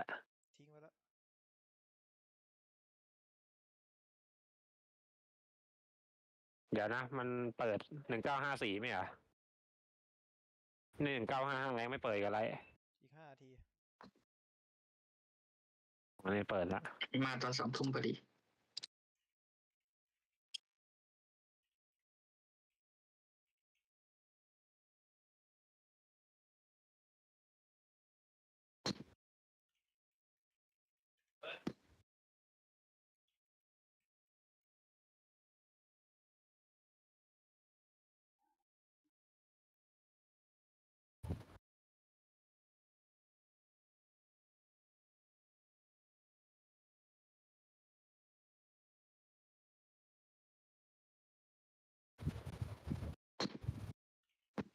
อะทิ้งไว้แล้วเดี๋ยวนะมันเปิด1954ไม่เหรอ1955แรงไม่เปิดกันไรอีก5 นาทีมันไม่เปิดละมาตอน3 ทุ่มพอดี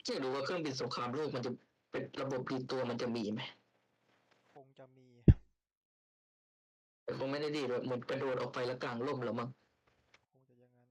จะดูว่าเครื่องบินสงครามโลกมันจะเป็นระบบดีตัวมันจะมีไหมคงจะมีแต่คงไม่ได้ดีเลยเหมือนกระโดดออกไปแล้วกลางล่มแล้วมั้งคงจะอย่างนั้น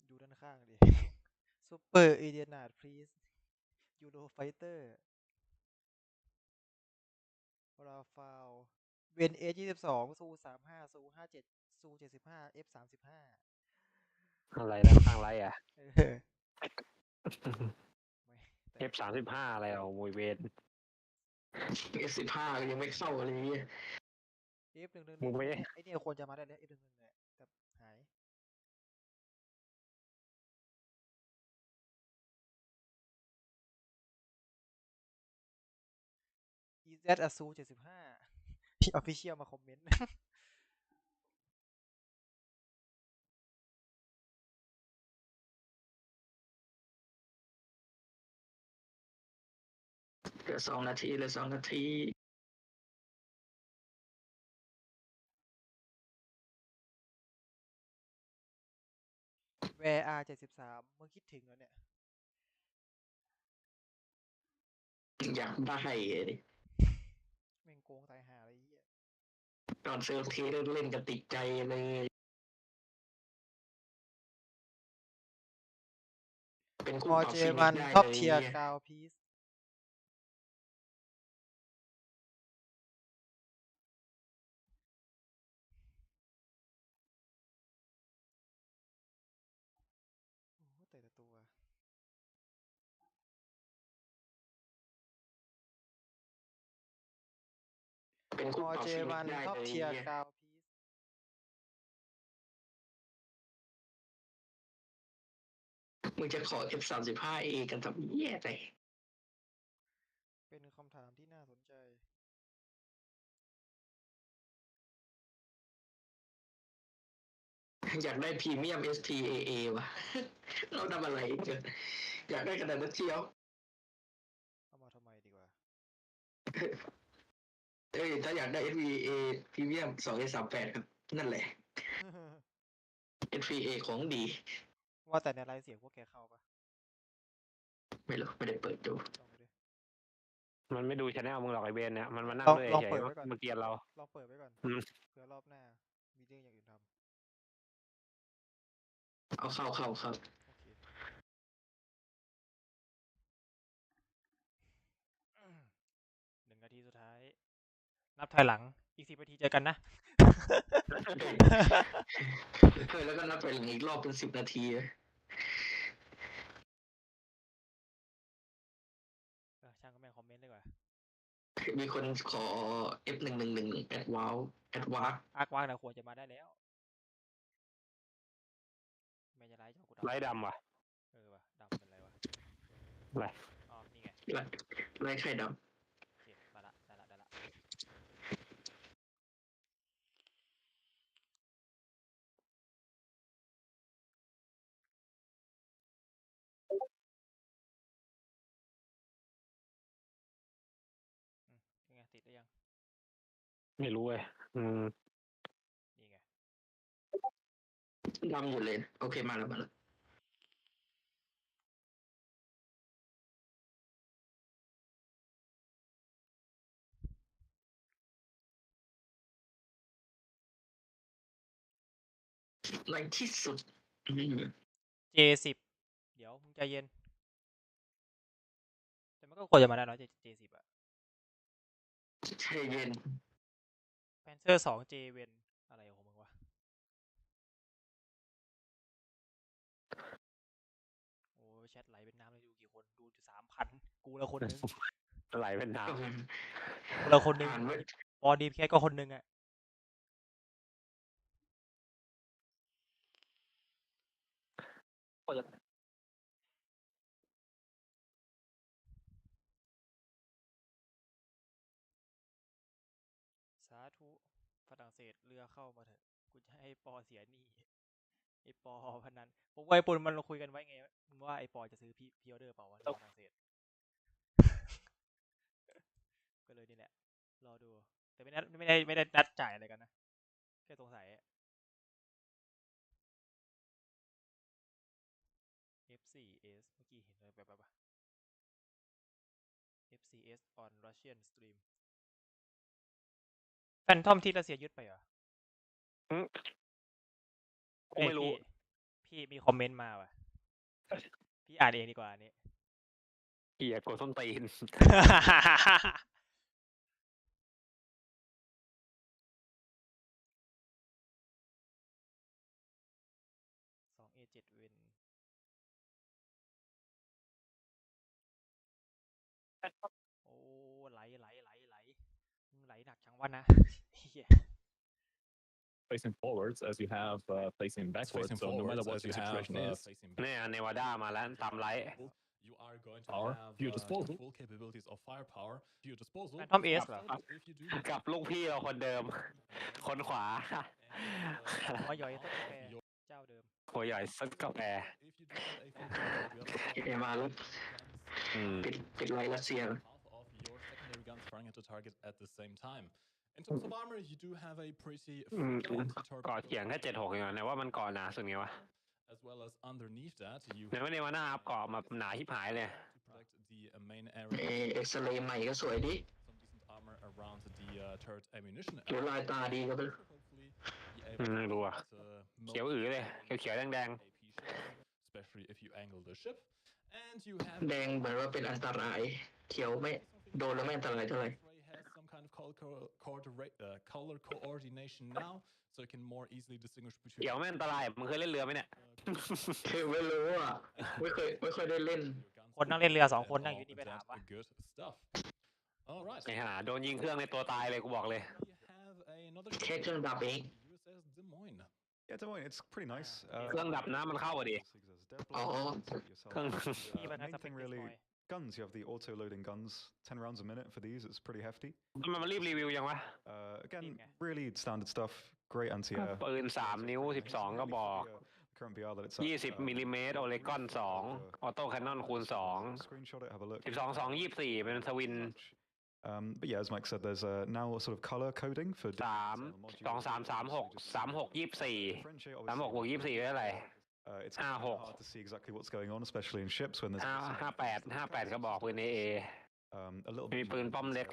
ดูด้านข้างดิซูเปอร์อีเดียนาดพรีสยูโรไฟเตอร์ราฟาลเวน22ซู35ซู57ซู75 F35อะไรด้านข้างไรอ่ะF35อะไรเอามวยเวทF15ยังไม่เข้าอะไรเงี้ยF111 มึงไปไอเนี่ยควรจะมาได้แล้ว F111 เนี่ยแต่หายEZ อซู75ที่ Official มาคอมเมนต์เหลือ2 นาทีเหลือ2 นาทีแวร์ R73มึงคิดถึงแล้วเนี่ยอยากได้ดิ แม่งโกงตายหาอะไรเงี้ยตอนเซิร์ฟทีเล่นกันติดใจเลยเป็นคู่ปรับฟินิชได้ท็อป เลย เทียร์กาวพีซโอ้แต่ละตัวเป็นคู่ปรับฟินิชได้ท็อป เลย เทียร์กาวพีซมึงจะขอ F35A กันทำเหี้ยอะไรเป็นคำถามที่น่าสนใจอยากได้พรีเมียม STAA ว่ะ เราทำอะไรกันอยากได้ขนาดนั้นเชียวเอามาทำไมดีกว่า ถ้าอยากได้ SVA พรีเมียม 2A38 ครับนั่นแหละ SVA ของดีว่าแต่ในไลฟ์เสียงพวกแกเข้าปะไม่รู้ไม่ได้เปิดดูลองดูดิมันไม่ดูชแนลมึงหรอกไอเวนเนี่ยมันมานั่งด้วย ลอง เฉย เปิดไว้ก่อน ๆเมื่อกี้เราลองเปิดไว้ก่อนเผื่อรอบหน้ามีเรื่องอย่างอื่นทำเอาเข้าโอเค1 นาทีสุดท้ายนับถอยหลังอีก10 นาทีเจอกันนะแล้วก็นับไปอีกรอบเป็น10 นาทีช่างก็แม่งคอมเมนต์ดีกว่ามีคนขอ F111 Advance อากวางนะควรจะมาได้แล้วไม่จะไล่จอกูดำไล่ดำว่ะว่ะดำเป็นไรวะอะไรอ๋อนี่ไงไล่ไข่ดำโอเคมาละได้ละยังไงติดหรือยังไม่รู้เว้ยนี่ไง ดำอยู่เลยโอเคมาแล้วไรที่สุดJ10 เดี๋ยวมึงใจเย็นแต่มันก็ควรจะมาได้เนาะ J10 อะ ใจเย็น แพนเซอร์2 J เวนอะไรของมึงวะโอ้แชทไหลเป็นน้ำเลยดูกี่คนดูอยู่3,000กูละคนนึง ไหลเป็นน้ กูละคนนึง อ่านไม่ ปอดีแค่ก็คนนึงอะเปิด สาธุฝรั่งเศสเรือเข้ามาเถอะกูจะให้ปอเสียหนี้ไอปอพนันผมกับไอปุ่นมันคุยกันไว้ไงมึงว่าไอปอจะซื้อพี่ออเดอร์เปล่าวะในฝรั่งเศส ก็เลยนี่แหละรอดูแต่ไม่ได้นัดจ่ายอะไรกันนะแค่สงสัย F4S เมื่อกี้เห็นอะไรแบบ F4S on Russian stream แฟนทอมที่รัสเซียยึดไปเหรอ กูไม่รู้ พี่มีคอมเมนต์มาว่ะ พี่อ่านเองดีกว่าอันนี้ เกียกดส้นตีน 2A7 เวนโอ้ไหลมึงไหลหนักจังวะนะ facing forwards as you have facing backwards. So no matter what your situation is, เนี่ยเนวาดามาแล้วตามไลท์ you are going to have to your disposal full capabilities of firepower to your disposal. แฟนทอมเอสเหรอ If you do กับลูกพี่เราคนเดิม คนขวา หัวย่อยต้นกาแฟเจ้าเดิม หัวใหญ่ซัดกาแฟ if you do have a full capability, เอมาแล้ว ปิดไรรัสเซีย half of your secondary guns firing at the target at the same time. In terms of armor, you do have a pretty ก่อเขียงแค่76เองนะว่ามันก่อหนาสุดไงวะ as well as underneath that, you เนี่ยว่าเนวาดาอัพก่อมาหนาที่หายเลย to protect the main เอ area. เอ็กซเรย์ใหม่ก็สวยดี Some decent armor around the turret ammunition. ดูลายตาดีก็เป็น Hopefully, be able to ไม่รู้อ่ะ get, เขียวอือเลยเขียวแดง AP shots, especially if you angle the ship. And you have แดงเหมือนว่าเป็นอันตราย เขียวไม่โดนแล้วไม่อันตรายเท่าไหร่ Ray has some kind of color coordination now, so you can more easily distinguish ๆ between เขียวไม่อันตรายมึงเคยเล่นเรือไหมเนี่ย คือไม่รู้อ่ะไม่เคยได้เล่น คนนั่งเล่นเรือ2 คนนั่งอยู่นี่ไปถามว่า good stuff. All right. ไอ้ห่าโดนยิงเครื่องในตัวตายเลยกูบอกเลย We have another แค่เครื่องดับเอง USS Des Moines. Yeah, Des Moines, it's pretty nice. เครื่องดับน้ำมันเข้าพอดี Oh. เครื่อง นี่มันน่า Main จะเป็น thing เล็ก really, น้อย guns. You have the auto-loading guns, 10 rounds a minute for these. It's pretty hefty. ทำไมมันรีบรีวิวยังวะ Again, Okay. really standard stuff. Great anti-air. ปืน3 นิ้ว 12 ก็บอก Current BR that it's 20 มิลลิเมตรโอเลกอน2 ออโต้แคนนอนคูณ Screenshot it, have a look. 2 12 2 24 เป็นทวิน But yeah, as Mike said, there's now a sort of color coding for 3 2 3 3 6 3 6 24 3 6บวก24ได้เท่าไหร่ It's kind of hard to see exactly what's going on, especially in ships when there's 58ก็บอกปืน AA a little มี bit ปืนป้อมเล็ก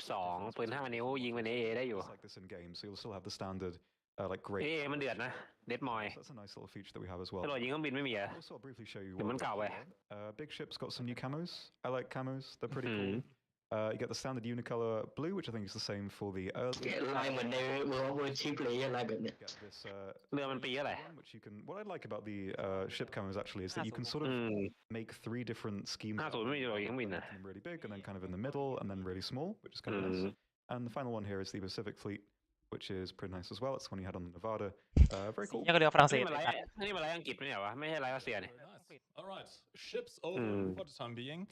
122ปืน5 นิ้วยิงเป็น AA ได้อยู่ It's like this in game, so you'll still have the standard like great. AA มันเดือดนะเดดมอย So that's a nice little feature that we have as well. ตำรวจยิงเครื่องบินไม่มีเหรอ Also, I'll briefly show you. Dim what yn cau, big ships got some new camos. I like camos; they're pretty cool. You get the standard unicolor blue, which I think is the same for the early. ลายเหมือนในเวอร์ชิปเลยอะไรแบบเนี้ย Get this เรือมันปีอะไร one, which you can. What I like about the ship camos actually is that you can sort of make 3 different schemes. 50ไม่มีตำรวจยิงเครื่องบินนะ Them really big, and then kind of in the middle, and then really small, which is kind of nice. And the final one here is the Pacific Fleet, which is pretty nice as well. It's the one you had on the Nevada. Very สี cool. ยังกับเรือฝรั่งเศ นี่ ส มัน เลย ไร สัตว์ นี่มันไรอังกฤษไม่ใช่เหรอวะไม่ใช่ไรรัสเซียนี่ Very nice. All right, ships over for the time being.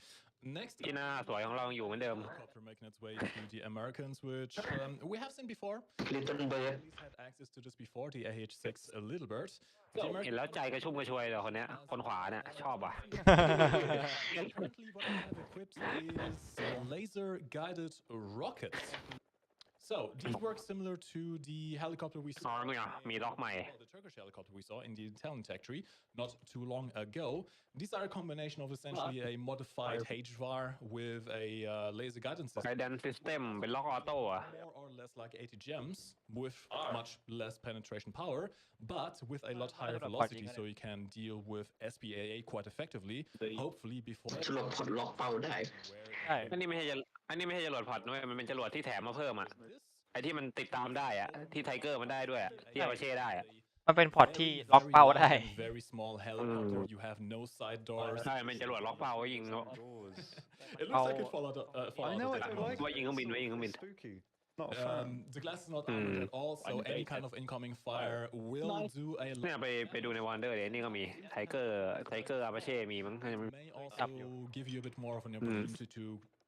Next ที่หน้าสวยของเรายังอยู่เหมือนเดิม helicopter making its way to the Americans, which we have seen before. Little Bird At least had access to this before, the AH-6 Little Bird. The เห็นแล้วใจกระชุ่มกระชวยเลยคนเนี้ยคนขวาเนี่ยชอบว่ะ Currently, what I have equipped is laser-guided rockets. So these work similar to the helicopter we อ๋อ saw. มึงอ่ะมีล็อกใหม่ The Turkish helicopter we saw in the Italian tech tree not too long ago. These are a combination of essentially a modified HVAR with a laser guidance ไก system. แดนซิสเต็มเป็นล็อกออโต้อะ More or less like 80 gems with much less penetration power, but with a lot higher velocity, so you can deal with SPAA quite effectively. Hopefully before จรวดพอดล็อกเป้าได้ ใช่ อันนี้ไม่ใช่จรวดพอร์ตด้วยมันเป็นจรวดที่แถมมาเพิ่มอ่ะ ไอที่มันติดตามได้อ่ะ ที่ไทเกอร์มันได้ด้วยอะที่อาเช่ได้อ่ะ มันเป็นพอร์ตที่ล็อกเป้าได้ very small helicopter. You have no side doors. ใช่มันจรวดล็อกเป้าไว้ยิง Doors. It looks like it fall out. Fall I out know of it. the I ground. like ไว้ยิงเครื่องบินไว้ยิงเครื่องบิน Spooky. Not a fan. The glass is not armored at all, so any kind of incoming fire will do a เนี่ย lot. ไปดูในวันเดอร์เดี๋ยวนี่ก็มีไทเกอร์อาเช่มีมั้ง May also give you a bit more of an opportunity to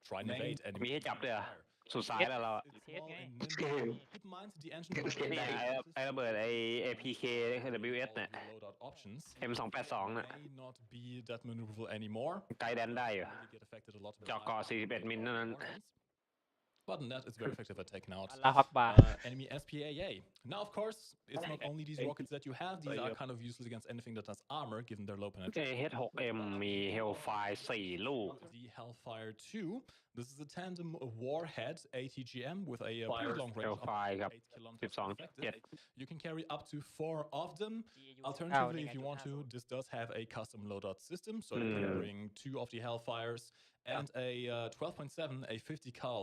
try and evade มี enemy. ให้จับด้วยอะสุดสายแล้วเราอะ It's Yes, small guy. and nimble. Keep in mind the engine power เนี่ยไอ้ระเบิดไอ้ APK WS เนี่ย loadout options M282 น่ะ may not be that maneuverable anymore. ไกลแดนได้อยู่ Really get affected a lot by เจาะเกาะ41มิลเท่านั้น But in that, it's very effective at taking out อัลลาฮฺอักบาร์ enemy SPAA. Now, of course, it's not only these rockets that you have. These are kind of useless against anything that has armor, given their low penetration. H6M มี Hellfire 4 ลูก The Hellfire 2. This is a tandem warhead ATGM with a pretty long range, up to Hellfire กับ 8 kilometers 12 effective. You can carry up to 4 of them. เอา Alternatively, นี่ if ไง you want จุด to, this does have a custom loadout system, so you can bring 2 of the Hellfires and a 12.7, a 50 cal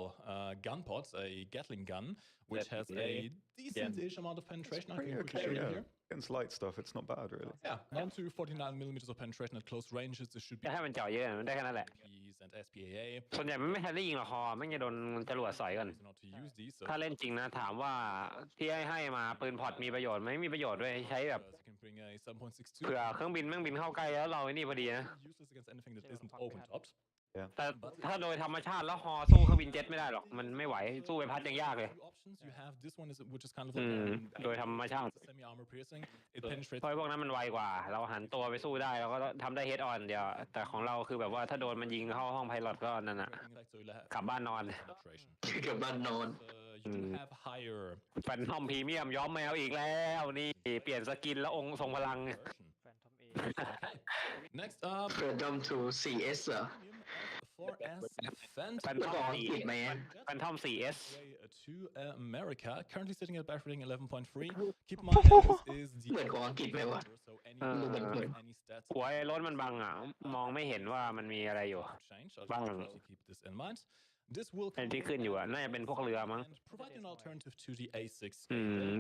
gun pod, a Gatling gun, which has a decent-ish amount of penetration. I Pretty can quickly okay, show you yeah. here. Against light stuff, it's not bad, really. Yeah, up to 49 millimeters of penetration at close ranges. This should be แต่ถ้ามันเจาะเยอะมันได้แค่นั้นแหละ Ps and SPAA. ส่วนใหญ่มันไม่ทันได้ยิงหรอกคอไม่จะโดนจรวดสอยก่อน Reason not to use these, so ถ้าเล่นจริงนะถามว่าที่ให้มาปืนพอร์ตมีประโยชน์ไหมมีประโยชน์ด้วยใช้แบบ you can bring a 7.62. เผื่อเครื่องบินแม่งบินเข้าใกล้แล้วเราไอ้นี่พอดีนะ Useless against anything that isn't open topped. แต่ถ้าโดยธรรมชาติแล้วฮอสู้เครื่องบินเจ็ตไม่ได้หรอกมันไม่ไหวสู้ไปพัดยังยากเลย Two options you have. This one is which is kind of like โดยธรรมชาติ semi armor piercing. It penetrates. เพราะพวกนั้นมันไวกว่า เราหันตัวไปสู้ได้เราก็ทำได้เฮดออนเดียวแต่ของเราคือแบบว่าถ้าโดนมันยิงเข้าห้องไพลอตก็นั่นน่ะ So you'll have กลับบ้านนอน penetration. กลับบ้านนอน You do have higher แฟนทอมพรีเมียมย้อมแมวอีกแล้วนี่เปลี่ยนสกินแล้วองค์ทรงพลัง version. แฟนทอมเอ Okay. Next up, Freedom to CS เหรอ 4S Phantom. แฟนทอม อังกฤษไหมอะ แฟนทอม 4S To America, currently sitting at battery rating 11.3. Keep in mind this is the เหมือนของอังกฤษไหมวะ so any เหมือน any stats หัวไอ้รถมันบังอ่ะมองไม่เห็นว่ามันมีอะไรอยู่ change. I'll Bang. just keep this in mind. This will ไอ้ที่ขึ้นอยู่อ่ะน่าจะเป็นพวกเรือมั้ง and provide an alternative to the A6.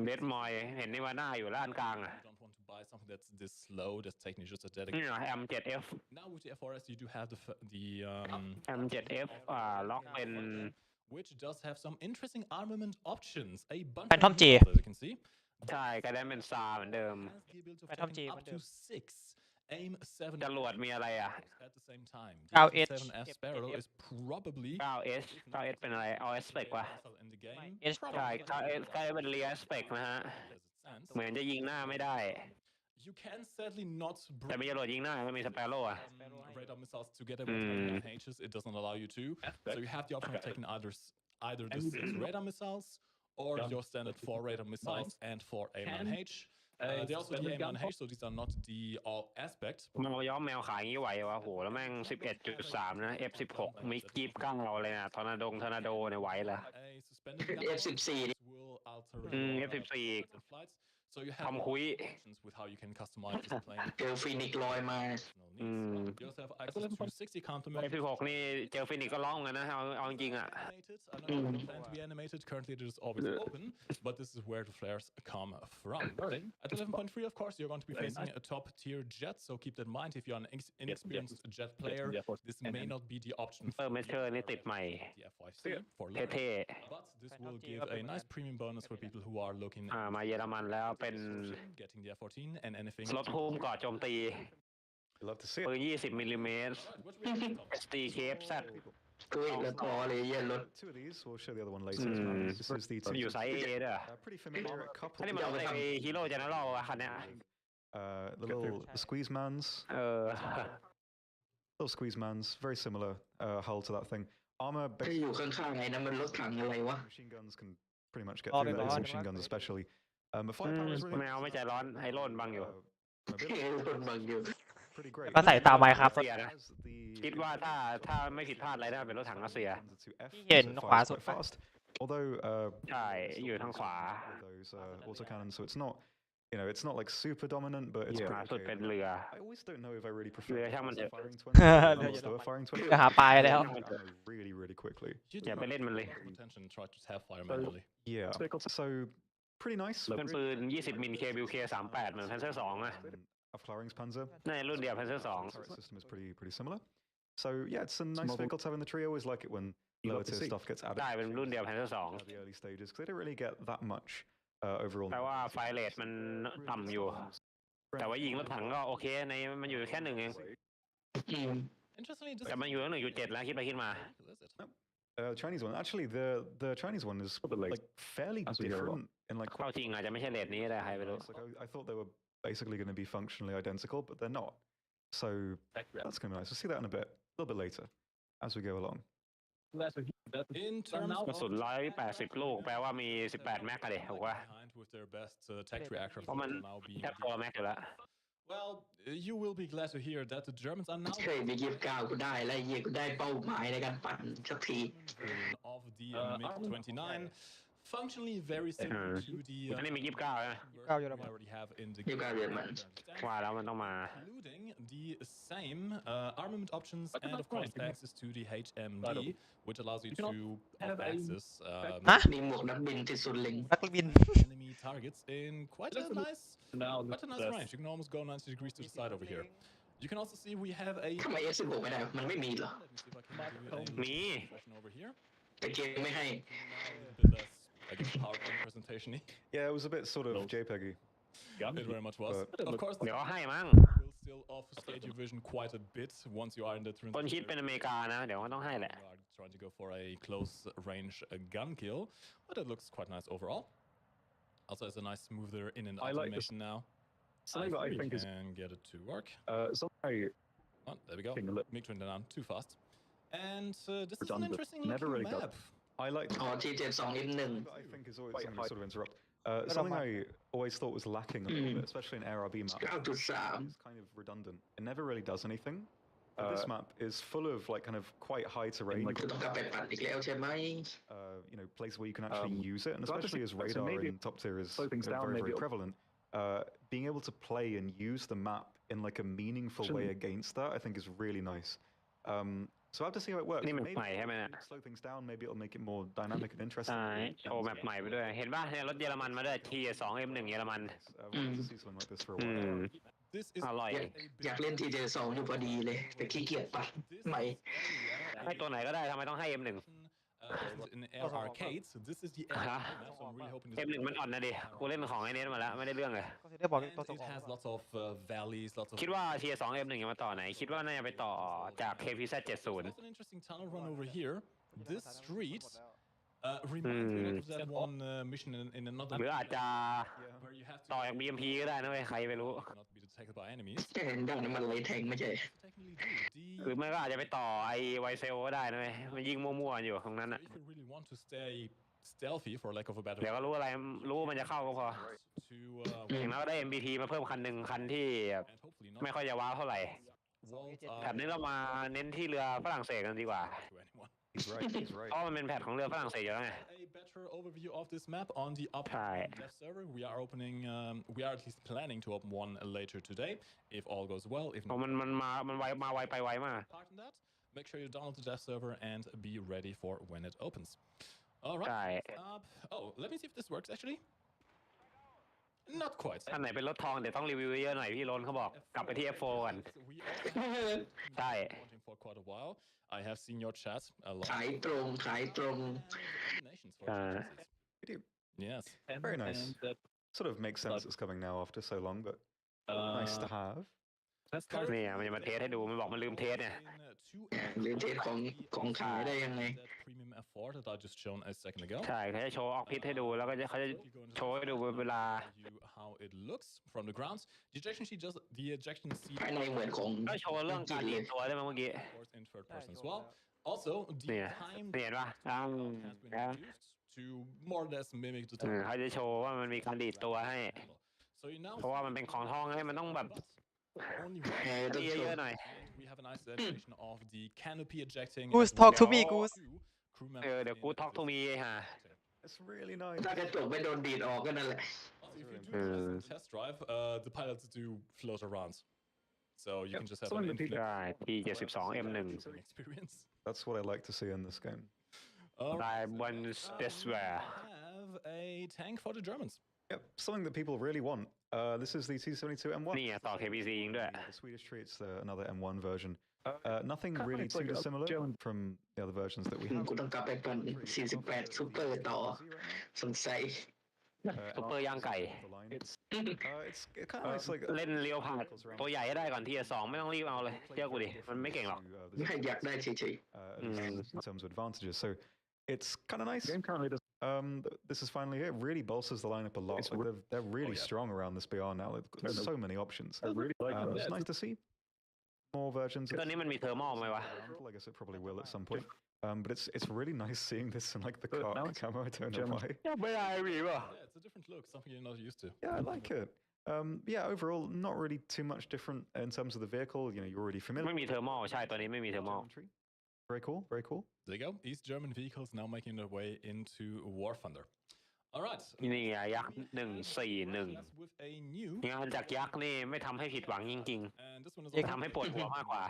เบสมอยเห็นนี่ว่าหน้าอยู่ล้านกลางอ่ะ You don't want to buy something that's this slow, that's technically just a นี่ dedicated. เหรอ M7F Now with the FRS, you do have the M7F ล็อกเป็น which does have some interesting armament options. A bunch Phantom of J. missiles, as you can see. ใช่ก็ได้เป็นซาเหมือนเดิม Has the ability of Phantom taking J up เหมือนเดิ to ม 6 aim 7 จรวดมีอะไรอ่ะ at the same time. The 9H 7S Sparrow is probably 9S 9S เป็นอะไรเอา aspect ว่ะ in the game. S ใช่ 9S เป็น rear aspect นะฮะ As it stands. เหมือนจะยิงหน้าไม่ได้ You can sadly not แต่ bring มีจรวดยิงหน้าไม่มีสเปโร่อะ radar missiles together with H's. It doesn't allow you to. So you have the option of taking either the 6 radar missiles or your standard 4 radar missiles and 4 A9H. They also the A9H, so these are not the all aspect. มันเอาย้อมแมวขายงี้ไหววะโหแล้วแม่ง 11.3 นะ F16 มิกจีบกั้งเราเลยนะทอร์นาโดเนี่ยไหวเหรอ A suspended gun F14 will alter F14 flights. So you have ทำคุย options with how you can customize this plane. เจอฟินิกซ์ลอยมา You also have access to 60 countermeasures. F16 นี่เจอฟินิกก็ร้องกันนะเอาจริงๆอ่ะ Animated. I don't know if it's planned to be animated. Currently, it is always open, but this is where the flares come from. At 11.3, of course, you're going to be facing a top-tier jet, so keep that in mind. If you're an inexperienced jet player, this may not be the option เออเมเชอร์นี่ติดใหม่ the F5C for later. เท่ But this will give a nice premium bonus for people who are looking ๆมาเยอรมันแล้วเป็น getting the F14 and anything. รถพุ่มก่อโจมตี You love to see ปื it. น20 มิลลิเมตร STKFZ ก็เห็นแล้วทอเลยเหี้ยรถ Two of these, we'll show the other one later. as well. This is the อยู่ไซส์ A ด้วย pretty familiar couple. อันนี้มันเป็นฮีโร่เจเนอเรลอะคันเนี้ย The little squeeze mans, เออ little squeeze mans, very similar hull to that thing. Armor, ถ้าอยู่ข้างๆไงนะมันรถถังอะไรวะ machine guns can pretty much get Oh, through they're those on, machine they're guns on. especially. But firepower is ไม่ really เอาไม่ใจร้อนให้โล่นบังอยู่ เฮ้ยคนบางอยู่ pretty great. ก็ใส่ตามไมค์ครับ เสียนะ As the คิดว่าถ้าไม่ผิดพลาดอะไรน่าเป็นรถถังรัสเซีย Panzer II F, ที่เห็น so it ขวา fires สุด quite ปะ fast. Although ใช่อยู่ทางขวา those autocannons, so it's not, it's not like super dominant, but it's ขวา pretty สุด okay. เป็นเรือ I always don't know if I really prefer เรือช่างมันเถอะ firing 20 เรือ or เยอรมัน slower firing 20. จะหาปลายแล้ว Really, really quickly. You Yeah, do but let me have lay. attention and try to tap fire manually. Yeah. So pretty nice. เป็นปืน 20 มิล KBK 38เหมือน Panzer 2 อ่ะ Aufklärungspanzer. น่าจะรุ่นเดียว Panzer 2 Turret system is pretty similar. So yeah, it's a nice vehicle to have in the trio. I always like it when lower tier stuff gets added ได้เป็นรุ่นเดียว Panzer 2 at the early stages because they don't really get that much overall. แปลว่าไฟเรทมันต่ำอยู่ แต่ว่ายิงรถถังก็โอเคในมันอยู่แค่1 เอง อืม Interestingly, this แต่มันอยู่ตั้ง1.7 แล้วคิดไปคิดมา is it? Chinese one. Actually, the Chinese one is like fairly different in like เข้าจริงอาจจะไม่ใช่เรทนี้ก็ได้ใครไม่รู้ Like I thought they were basically going to be functionally identical, but they're not. So that's going to be nice. We'll see that in a little bit later, as we go along. In terms กระสุน 180 ลูกแปลว่ามี 18 แม็กอะเด็ถูกป่ะ behind with their best tech reactor เพราะมัน now being แค่ตัวแม็กอยู่แล้ว well, you will be glad to hear that the Germans are now เคยไปยิบกาวกูได้แล้วเยี่ยกูได้เป้าหมายในการปั่นสักที of the MiG-29, functionally very similar to the อันนี้มี 29นะ 29 we already have in the ยิบกาวเยอรมัน ว่าแล้วมันต้องมา including the same armament options and of course access to the HMD, which allows you to access มีหมวกนักบินที่สุดเล็ง นักบิน enemy targets in quite a nice range. You can almost go 90 degrees to the side over here. You can also see we have a ทำไม S16 ไม่ได้มันไม่มีเหรอ Let me see if I can do a มี impression over here. แต่เกมไม่ให้ A bit less, I guess, PowerPoint presentation. Yeah, it was a bit sort of JPEGy. It very much was. Of course, เดี๋ยวเขาให้มั้ง will still obfuscate your vision quite a bit once you are in the คนคิดเป็นอเมริกานะ เดี๋ยวก็ต้องให้แหละ You are trying to go for a close range gun kill, but it looks quite nice overall. Also, it's a nice smoother in and out animation now. Something that I think is can get it to work. something Oh, there we go. Taking a look. MiG-29 down too fast. And this is an Redundant. interesting Never looking really got map. I like อ๋อ T72M1 that I think is always something to sort of interrupt. Something I always thought was lacking a little bit, especially in ARB maps. 9.3 It's kind of redundant. It never really does anything. This map is full of like kind of quite high terrain. กูต้องกลับไปปั่นอีกแล้วใช่ไหม Places where you can actually use it, and so I especially as just- so radar maybe in top tier is slow things down, very, maybe very it'll- prevalent. Being able to play and use the map in like a meaningful way against that, I think is really nice. So I have to see how it works. นี่มัน Maybe ใหม่ใช่ไหมเนี่ย it'll slow things down. Maybe it'll make it more dynamic and interesting. ใช่โชว์แมปใหม่ไปด้วย เห็นป่ะเนี่ยรถเยอรมันมาด้วย T2M1 เยอรมัน We'll have to see something like this for a อื while. ม This is อร่อย a อยาก bit เล่น T72 อยู่พอดีเลย แต่ขี้เกียจปั่น This ใหม่ ให้ตัวไหนก็ได้ทำไมต้องให้ M1 in air arcades. This is the Uh-huh. map, so I'm really hoping this M1 มันอ่อนนะดิ กูเล่นของไอ้เนสมาแล้วไม่ได้เรื่องเลย ก็คือได้บอก and ตัวส่ง it ออก has lots of valleys, lots of คิดว่า T2M1 จะมาต่อไหน คิดว่าน่าจะไปต่อจาก KPZ 70 There's also an interesting tunnel run over here. This street reminds me of that one mission in another หรืออาจจะ where you have to ต่อจาก BMP ก็ได้นะเว้ยใครไม่รู้ not be detected by enemies. แต่เห็นดังนั้นมันเลยแทงไม่ใช่ Technically do. หรือไม่ก็อาจจะไปต่อไอ้ไวเซลก็ได้นะเว้ยมันยิงมั่วๆอยู่ตรงนั้น So อ่ะ if you really want to stay stealthy, for lack of a better เดี๋ยวก็รู้อะไรรู้มันจะเข้าก็พอ to อย่างน้อยก็ได้ MBT มาเพิ่มคันหนึ่งคันที่แบบ and hopefully not ไม่ค่อยจะว้าวเท่าไหร่ walls แถบนี้เรามาเน้นที่เรือฝรั่งเศสกันดีกว่า to anyone. He's right. He's เพ right. ราะมันเป็นแผนของเรือฝรั่งเศสอยู่แล้วไง A better overview of this map on the up Right. left server. We are opening. We are at least planning to open one later today, if all goes well. If เพราะ not, มันไวไปไวมาก apart from that, make sure you download the dev server and be ready for when it opens. All right. ใช่ Let me see if this works actually. Not quite. ท่านไหนเป็นรถทองเดี๋ยวต้องรีวิวเยอะหน่อยพี่ล้นเขาบอกกลับไปที่ F4 กัน We also have ใช่ wanting for quite a while. I have seen your chat a lot. ขายตรงขายตรง Nominations for agencies. We do. Yes. Very nice. Sort of makes sense it's coming now after so long, but nice to have. เนี่ยมันจะมาเทสให้ดูมันบอกมันลืมเทสเนี่ย หรือเทสของขายได้ยังไง Premium F4 that I just shown a second ago. ใช่เขาจะโชว์ออกพิษให้ดูแล้วก็เขาจะโชว์ให้ดูเวลา You how it looks from the ground. The ejection seat ภายในเหมือนของ ก็โชว์เรื่องการดีดตัวได้ไหมเมื่อกี้ of course in third person as well. Also, the Yeah. time เห็นป่ะ has been reduced to more or less mimic the เขาจะโชว์ว่ามันมีการดีดตัวให้ So you now เพราะว่ามันเป็นของทองไงมันต้องแบบ only ตีเยอะๆหน่อย and we have a nice animation of the canopy ejecting. Goose, as talk to well me, as Goose. two crew เดี๋ยว members กู in ท็อกทูมีฮะ It's really nice. ถ้ากระจกไม่โดนดีดออกก็นั่นแหละ Also, if you do this test drive, the pilots do float around. So you can just have Some an of the people- ได้ T72 M1 experience. That's what I like to see in this game. I once swear. Have a tank for the Germans. Yep, something that people really want. This is the T72 M1. นี่ต่อ KBC ยิงด้วย The Swedish tree, it's another M1 version. Nothing Kinda really looks too like a dissimilar German- from the other versions that we have. กูต้องกลับไปปั่น48ซูเปอร์ต่อสงสัย ซุปเปอร์ย่างไก่ It's kind of nice, like เล่นเลียวผ่านตัวใหญ่ให้ได้ก่อนT2ไม่ต้องรีบเอาเลยเชื่อกูดิมันไม่เก่งหรอก ไม่อยากได้เฉย at least in terms of advantages. So it's kind of nice. The game currently does. This is finally it. Really bolsters the lineup a lot. It's Like they're really yeah. strong around this BR now. There's so many options. I really like It's that. nice to see more versions. ตอนนี้มันมีเทอร์มอลไหมวะ I guess it probably will at some point. But it's really nice seeing this in like the But car now it's camo. I don't know German. why. ไม่ได้มีป่ะ Yeah, it's a different look, something you're not used to. Yeah, I like it. Yeah, overall, not really too much different in terms of the vehicle. You know, you're already familiar. ไม่มีเทอร์มอลใช่ตัวนี้ไม่มีเทอร์มอล Geometry. Very cool. Very cool. There you go. East German vehicles now making their way into War Thunder. All right. นี่ไงยักษ์141 That's with a new. งานจากยักษ์นี่ไม่ทำให้ผิดหวังจริง And this one is ๆทำให้ปวดหัวมากกว่า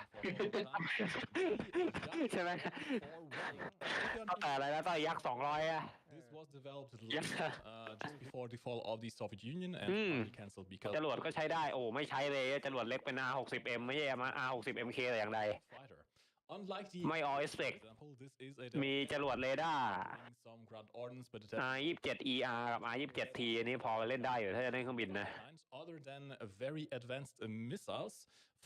ใช่ไหมตั้งแต่อะไรแล้วตั้งแต่ยักษ์200อะ This was developed Yeah. just before the fall of the Soviet Union and finally cancelled because จรวดก็ใช้ได้โอ้ไม่ใช้เลยจรวดเล็กเป็น R60M ไม่ใช่ R60MK แต่อย่างใด fighter. Unlike the ไม่ all expect example, this is a มีจรวดเรดาร์ some ground ordnance, but it has R27ER กับ R27T อันนี้พอเล่นได้อยู่ถ้าจะเล่นเครื่องบินนะ kinds other than very advanced missiles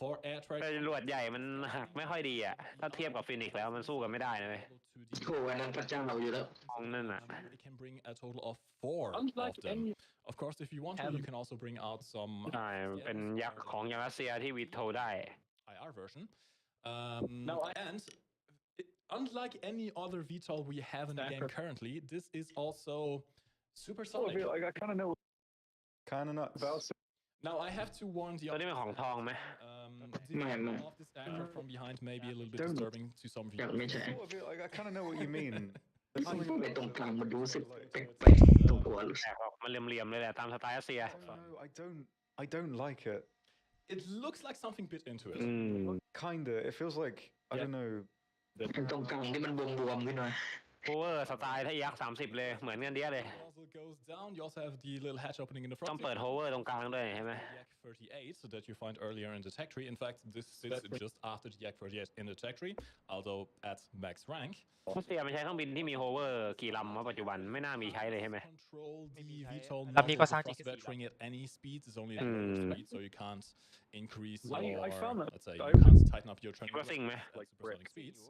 for air traffic. แต่จรวดใหญ่มันหักไม่ค่อยดีอ่ะถ้าเทียบกับฟินิกซ์แล้วมันสู้กันไม่ได้นะเว้ย ๆโอ้อันนั้นพระเจ้าอยู่แล้ว มองนั่นอ่ะ It can bring a total of 4 Unlike of them. any- Of course, if you want to, you can also bring out some ใช่เป็นยักษ์ของยังรัสเซียที่วิดโทได้ IR version. No, And unlike any other VTOL we have in the game currently, this is also supersonic. Like, I kind of know Kind of nuts. about. Now, I have to warn the ตัวนี้เป็นของทองไหม the view of this aircraft from behind may be a little bit Don't- disturbing to some ยัง viewers. ไม่ใช่ Sort of, like, I kind of know what you mean. ไปตรงกลางมันดูสึกแปลกๆตรงหัวรู้สึก แต่บอกมันเหลี่ยมๆเลยแหละตามสไตล์รัสเซีย No, I don't like it. It looks like something bit into it. อืม Kinda. It feels like I don't know. ตรงกลางที่มันบวมๆขึ้นมา โอเวอร์สไตล์ถ้ายักษ์30เลยเหมือนกันเดียเลย It also goes down. You also have the little hatch opening in the ต้อง front. เปิดโฮเวอร์ตรงกลางด้วยใช่ไหม Yak 38 that you find earlier in the tech tree. In fact, this sits just after the Yak 38 in the tech tree, although at max rank. รัสเซียมันใช้เครื่องบินที่มีโฮเวอร์กี่ลำวะปัจจุบันไม่น่ามีใช้เลยใช่ไหม Control the VTOL ลำนี้ก็สร้างจริง cross vettering at any speed is only at lower speed, so you can't increase I found or that- let's say I- you can't tighten up your คิดว่า turning ซิ่งไหม at supersonic speeds.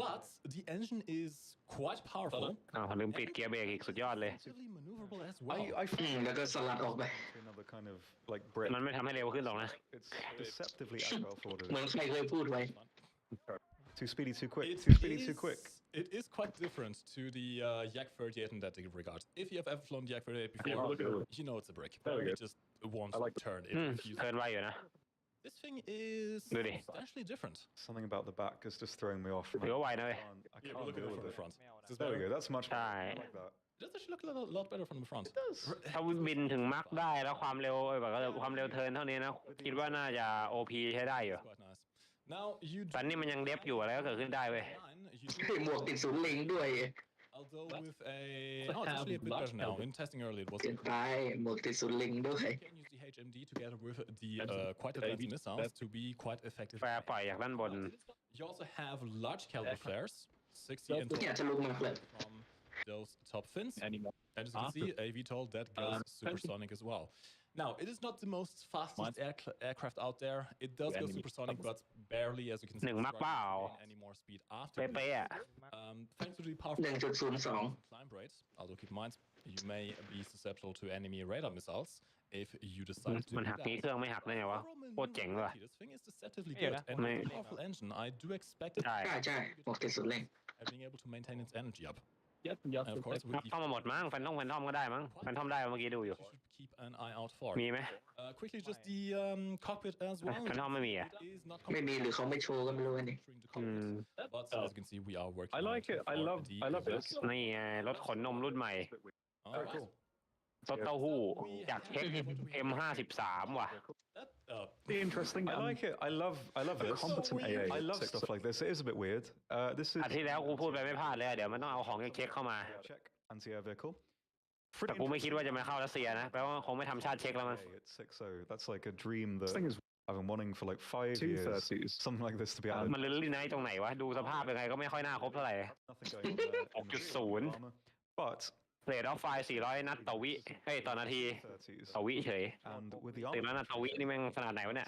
But the engine is quite powerful. อ้าวลืมปิดเกียร์เบรกอีกสุดยอดเลย Relatively maneuverable as well. I แล้วก็สลัดออกไป another kind of like brick. มันไม่ทำให้เร็วขึ้นหรอกนะ It's deceptively agile for what it เหมือน is. ใครเคยพูดไว้ Too speedy, too quick. It Too speedy, too is- quick. It is quite different to the Yak 38 in that regard. If you have ever flown the Yak 38 Yeah, before, look at it. you know it's a brick. There we It go. just won't I like it. turn. It อืม refuses. เทิร์นไวอยู่นะ This thing is Do they? substantially different. Something about the back is just throwing me off. ถือว่าไวนะเว้ย I Yeah, can't but look at it deal from with the it. front. This is There we better. go. That's much better. I Aye. like that. It does actually look a lot better from the front. It does. ถ้าบินถึงมาร์กได้แล้วความเร็วแบบความเร็วเทิร์นเท่านี้นะคิดว่าน่าจะ OP ใช้ได้อยู่ Quite nice. Now you แต่นี่มันยังเดฟอยู่อะไรก็เกิดขึ้นได้เว้ย you หมวกติดศูนย์ลิงด้วย although with a no, it's actually a bit better now. In testing earlier, it was เกินไปหมวกติดศูนย์ลิงด้วย you can use the HMD together with the quite advanced missiles to be quite effective. แฟร์ปล่อยจากด้านบน You also have large caliber flares, 60 in เนี่ย total จะลุกมากเลย from those top fins. Anymore. And as you can see, a VTOL that goes supersonic as well. Now, it is not the most fastest aircraft out there. It does go supersonic, but barely, as you can see. หนึ่งมัก it's เปล่า not gaining any more speed after. เป๊ะๆอ่ะ Thanks to the powerful 1.02 climb rate, although keep in mind, you may be susceptible to enemy radar missiles if you decide to มัน do หักนี้ that. เครื่องไม่หักได้ไงวะ Overall โคตรเจ๋งเลยว่ะ maneuverability, this thing is deceptively Yeah, good, that's and what with I a mean. powerful engine, I do expect it ใช่ ใช่หมวกติดศูนย์ลิง being able to maintain its energy up. And of course, with เข้ามาหมดมั้งแฟนทอมก็ได้มั้งแฟนทอมได้เมื่อกี้ดูอยู่ you should keep an eye out for. มีไหม Quickly, just the cockpit as well. แฟนทอมไม่มีอ่ะ It is not ไม่มีหรือเขาไม่โชว์ก็ไม่รู้นี่ entering the cockpit, but as you can see, we are working. I like on it. I for love the this. back. นี่ไงรถขนนมรุ่นใหม่ Alright. cool. รถเต้าหู้จากเทค M53 ว่ะ Be interesting. I like it. I love this. competent AA. I love stuff like this. It is a bit weird. This is อาทิตย์แล้วกูพูดไปไม่พลาดเลยเดี๋ยวมันต้องเอาของเช็คเข้ามา check anti-air vehicle. แต่กูไม่คิดว่าจะมาเข้ารัสเซียนะแปลว่าคงไม่ทำชาติเช็คแล้วมั้ง It's 6-0. That's like a dream that This thing is I've been wanting for like 5 years. 230s. Something like this to be added. มันเลยลีไนท์ตรงไหนวะดูสภาพยังไงก็ไม่ค่อยน่าครบเท่าไหร่ Nothing going on there. 6.0 But เรทออฟไฟ400 นัดต่อวิเฮ้ยต่อนาที 30s. ต่อวิเฉย And with the ติดแล้วนัดต่อวินี่แม่งขนาดไหนวะเนี่ย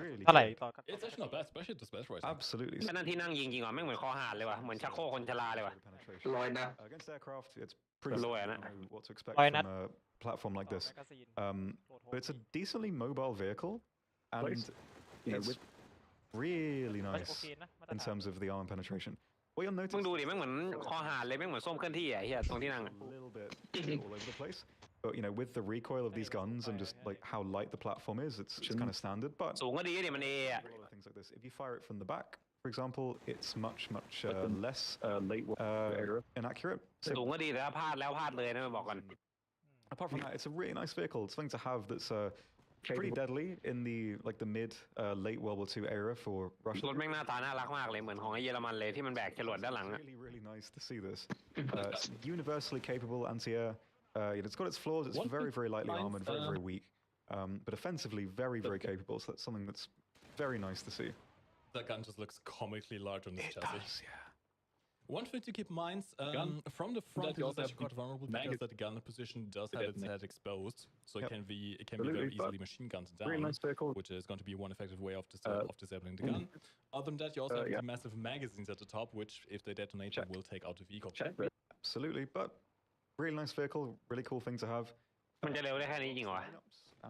really เท่าไหร่ good. ต่อกัน It's actually not bad, especially at the space race. Absolutely. แค่นั้นที่นั่งยิงๆว่ะแม่งเหมือนคอหาดเลยว่ะเหมือนชักโครกคนชราเลยว่ะ Penetration. ลอยนัด Against aircraft, it's pretty Low, simple. isn't You it? know what to expect Why from not? a platform like ต่อ this. แมกกาซีน But it's a decently mobile vehicle, and Place, you know, it's with- really โอ nice เคนะมาตร in ฐาน terms of the armor penetration. What you'll มึ notice งดูดิแม่งเหมือนคอหาดเลยแม่งเหมือนส้มเคลื่อนที่อ่ะเฮียตรงที่นั่ง a little bit all over the place. But you know, with the recoil of these guns and just like how light the platform is, it's kind of standard. But สูงก็ดีดิมันเออ่ะ a lot of things like this. If you fire it from the back, for example, it's much less late era. inaccurate. สูงก็ดีแต่ถ้าพลาดแล้วพลาดเลยนะบอกก่อน Apart from that, it's a really nice vehicle. It's something to have that's pretty deadly in the mid late World War II era for ร Russia. ถแม่งหน้าตาน่ารักมากเลยเหมือนของไอ้เยอรมันเลยที่มันแบกจรวดด้านหลัง It's อ่ะ really nice to see this. It's universally capable anti-air. It's got its flaws. It's very lightly armored, very weak. But offensively, very capable. So that's something that's very nice to see. That gun just looks comically large on this It chassis. does, yeah. One thing to keep in mind, from the front, it is actually quite vulnerable because that gun position does have its head exposed, so it can be very easily machine gunned Very down, nice vehicle. which is going to be one effective way of disabling the gun. Other than that, you also have the massive magazines at the top, which, if they detonate, will take out the vehicle. Check. Absolutely. But really nice vehicle. Really cool thing to have. มันจะเร็วได้แค่นี้จริงเหรอวะ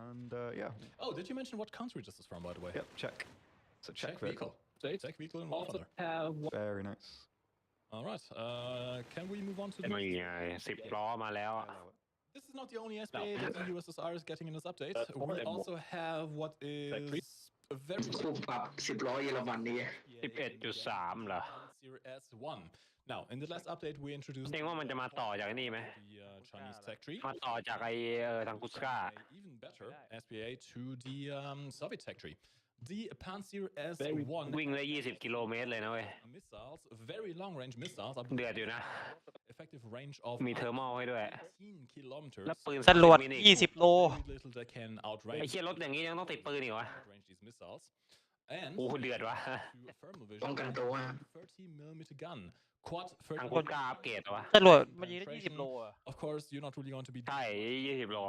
And yeah. Oh, did you mention what country this is from, by the way? Yep. Check. It's a Czech vehicle. Czech vehicle in Also Warfather. have Very nice. All right. Can we move on to ไม่ the... ไง10 ล้อมาแล้วอะ This is not the only SPA that the USSR is getting in this update. We also have what is a very คู่ปรับ10 ล้อเยอรมันนี่ 11.3 เหรอ Series S1. Now, in the last update, we introduced จริงว่ามันจะมาต่อจากไอ้นี่ไหม the Chinese tech tree. มาต่อจากไอ้ทางกุสกา Even better SPA to the Soviet tech tree. The Panzer S1 วิ่งได้20 กิโลเมตรเลยนะเว้ย missiles, very long-range missiles, I เดือ believe ดอยู่นะ effective range of มีเทอร์มอลให้ด้วย 18 kilometers. แล้วปืน จรวด มินิ 20 โล Very little that can ไอ้ outrange เชี่ยรถอย่างนี้ยังต้องติดปืนอีกวะ these missiles. And โอ้โหเดือดวะ to thermal ป้อง vision, กันตัว 30mm gun. Quad ทาง 30 กุสกาอัปเกรดวะ จรวดมันยิงได้20 โลอ่ะ Of course, you're not really going to be ใช่20 โล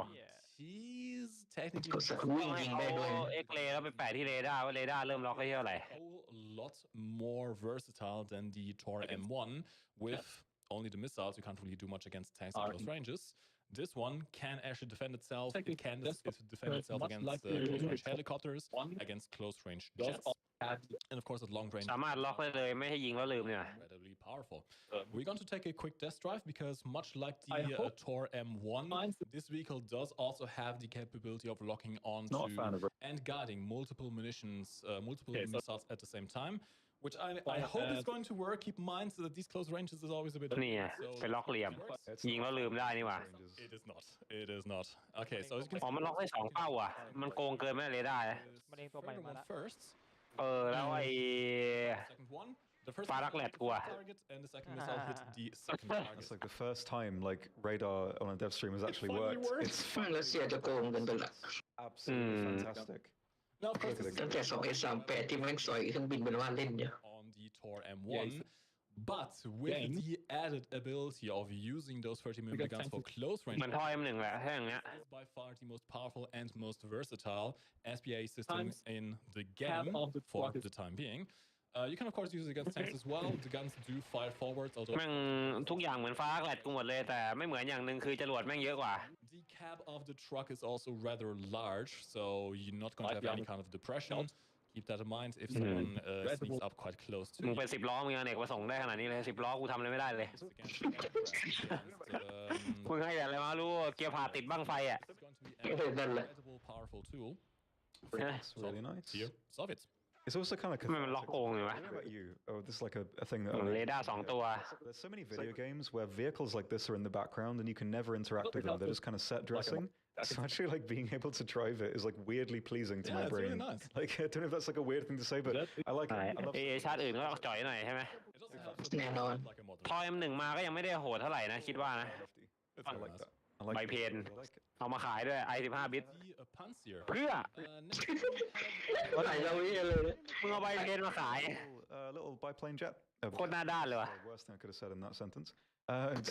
He's technically ก็สักวิ่งยิงได้ด้วย เอ็กเรย์แล้วไปแปะที่เรดาร์ว่าเรดาร์เริ่มล็อกให้เท่าไหร่ a whole lot more versatile than the Tor M1 with only the missiles. You can't really do much against tanks at close ranges. This one can actually defend itself. It can defend itself against close-range helicopters, against close-range jets, and of course at long range. สามารถล็อกได้เลยไม่ให้ยิงแล้วลืมเนี่ย Incredibly powerful. We're going to take a quick test drive because much like the Tor M1, this vehicle does also have the capability of locking on to and guarding multiple missiles at the same time, which I hope is going to work. Keep in mind that these close ranges is always a bit นี่ไง so ไปล็อกเหลี่ยม ยิงแล้วลืมได้นี่หว่า it is not. It is not. Okay, so as you can อ๋อ มันล็อกได้2 เป้าอ่ะ มันโกงเกินไม่เรดาร์นะ มันเองตัวใหม่มา one ละ first. แล้วไอ้ Second one. The first Farak led gua. target and the second missile hit the second target. It's like the first time like radar on a dev stream has actually finally worked. worked. It's รัสเซียจะโกงกันไปละ absolutely fantastic. Now, of course, this is ตั้งแต่2S38ที่แม่งสอยเครื่องบินเป็นว่าเล่นเยอะ on the Tor M1, but with the added ability of using those 30mm guns for close range, เหมือนทอย M1 แหละถ้าอย่างเงี้ย is by far the most powerful and most versatile SPA systems in the game for the time being. You can of course use it against tanks as well. The guns do fire forwards, although แม่งทุกอย่างเหมือนฟ้าแลดกูหมดเลยแต่ไม่เหมือนอย่างหนึ่งคือจรวดแม่งเยอะกว่า the cab of the truck is also rather large, so you're not going to have any kind of depression. keep that in mind if someone sneaks up quite close to มึง you. เป็น10 ล้อมึงยังเอกมาส่งได้ขนาดนี้เลย10 ล้อกูทำอะไรไม่ได้เลย It's against มึงให้แต่อะไรมารู้เกียร์ผ่าติดบ้างไฟอ่ะ it's going to be an incredible powerful tool. It's really nice. Here, Soviets. It's also kind of ทำไมมันล็อกโกงอยู่วะ I don't know about you. Oh, this is like a thing that เร only ดาร์2 ตัว there's so many video games where vehicles like this are in the background and you can never interact with them. They're just kind of set dressing. So actually, like being able to drive it is like weirdly pleasing to Yeah, my it's really brain. nice. Like I don't know if that's like a weird thing to say, but I like it. I love ชาติอื่นก็จ่อยหน่อยใช่ไหม It doesn't have to แน่นอน like a model. พอ M1 มาก็ยังไม่ได้โหดเท่าไหร่นะคิดว่านะ It's I very like nice. that. I like By it. pen. I like it. เอามาขายด้วย i15 บิต The Panzer. เพื่อ Next we have ว่าไหนเราไม่เลย มึงเอาใบเพนมาขาย Little biplane jet. โคตรหน้าด้านเลยว่ะ Worst thing I could have said in that sentence.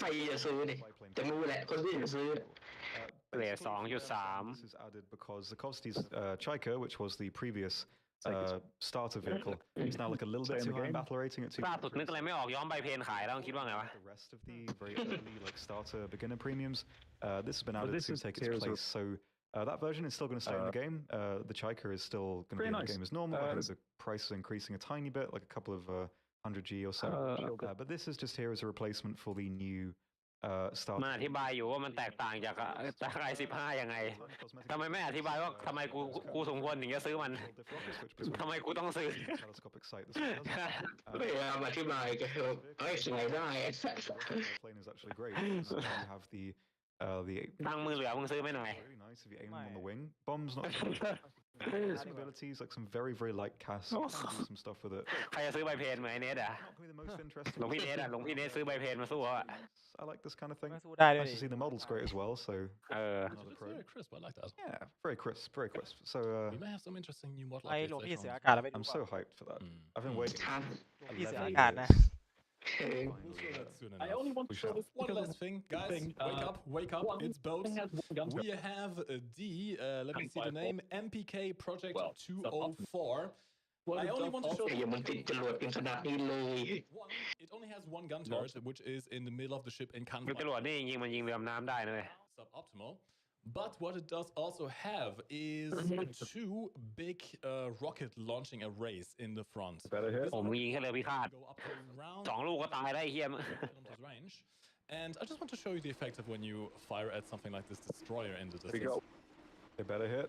ใครจะซื้อนี่จะรู้แหละคนที่จะซื้อ เลท basically, 2.3 This is added because the Kovsty's Chaika, which was the previous starter vehicle, is now like a little bit too high in battle rating at ล่าสุดนึกอะไรไม่ออกย้อมใบเพนขายแล้วคิดว่าไงวะ the rest of the very early like starter beginner premiums. This has been added this to is take its Tears of- place. So that version is still going to stay in the game. The Chaika is still going to be Pretty in the nice. game as normal. I think the price is increasing a tiny bit, like a couple of 100G or so. But this is just here as a replacement for the new มัน starter. อธิบายอยู่ว่ามันแตกต่างจากi15 ยังไง ทำไมไม่อธิบายว่าทำไมกูสมควรถึงจะซื้อมัน ทำไมกูต้องซื้อ telescopic sight. This one has. พยายามอธิบายก็คือเอ้ยสวยได้ Plane is actually great. So you have the ตังค์มือเหลือมึงซื้อไม่หน่อย very nice if you aim them on the wing. Bombs not some abilities like some very light cast. You can do some stuff with it. ใครจะซื้อใบเพนเหมือนไอ้เนทอ่ะ Not going to be the most interesting. หลวงพี่เนทอ่ะหลวงพี่เนทซื้อใบเพนมาสู้เขาอ่ะ I like this kind of thing. ไม่สู้ได้ด้วย Nice ดิ to see the model's great as well. So เออ another It's pro. very crisp. I like that. Yeah, very crisp, very crisp. So We may have some interesting new model ไอ updates หลวงพี่ later เสือ on. อากาศแล้วไปดู I'm ว่า so hyped for that. I've been waiting. ทาง หลวงพี่เสือ 11 อากาศนะ years. We'll show that soon I enough. only want We to show shall. this One because last thing, guys. Wake up. One It's boats. has one gun We have let me see the name, MPK Project Well, 204. Well, I it only does want to show also- อย่ามันติดจรวดกันขนาดนี้เลย It only has one gun turret, which is in the middle of the ship in คือจรวด conflict. นี่จริงๆมันยิงเรือดำน้ำได้นะเว้ย Suboptimal. But what it does also have is two big rocket launching arrays in the front. Better hit. ผมยิงแค่เรือพิฆาต Go up to around 2 ลูกก็ตายได้ไอ้เฮียม kilometers range. And I just want to show you the effect of when you fire at something like this destroyer in the There you distance. go. They better hit.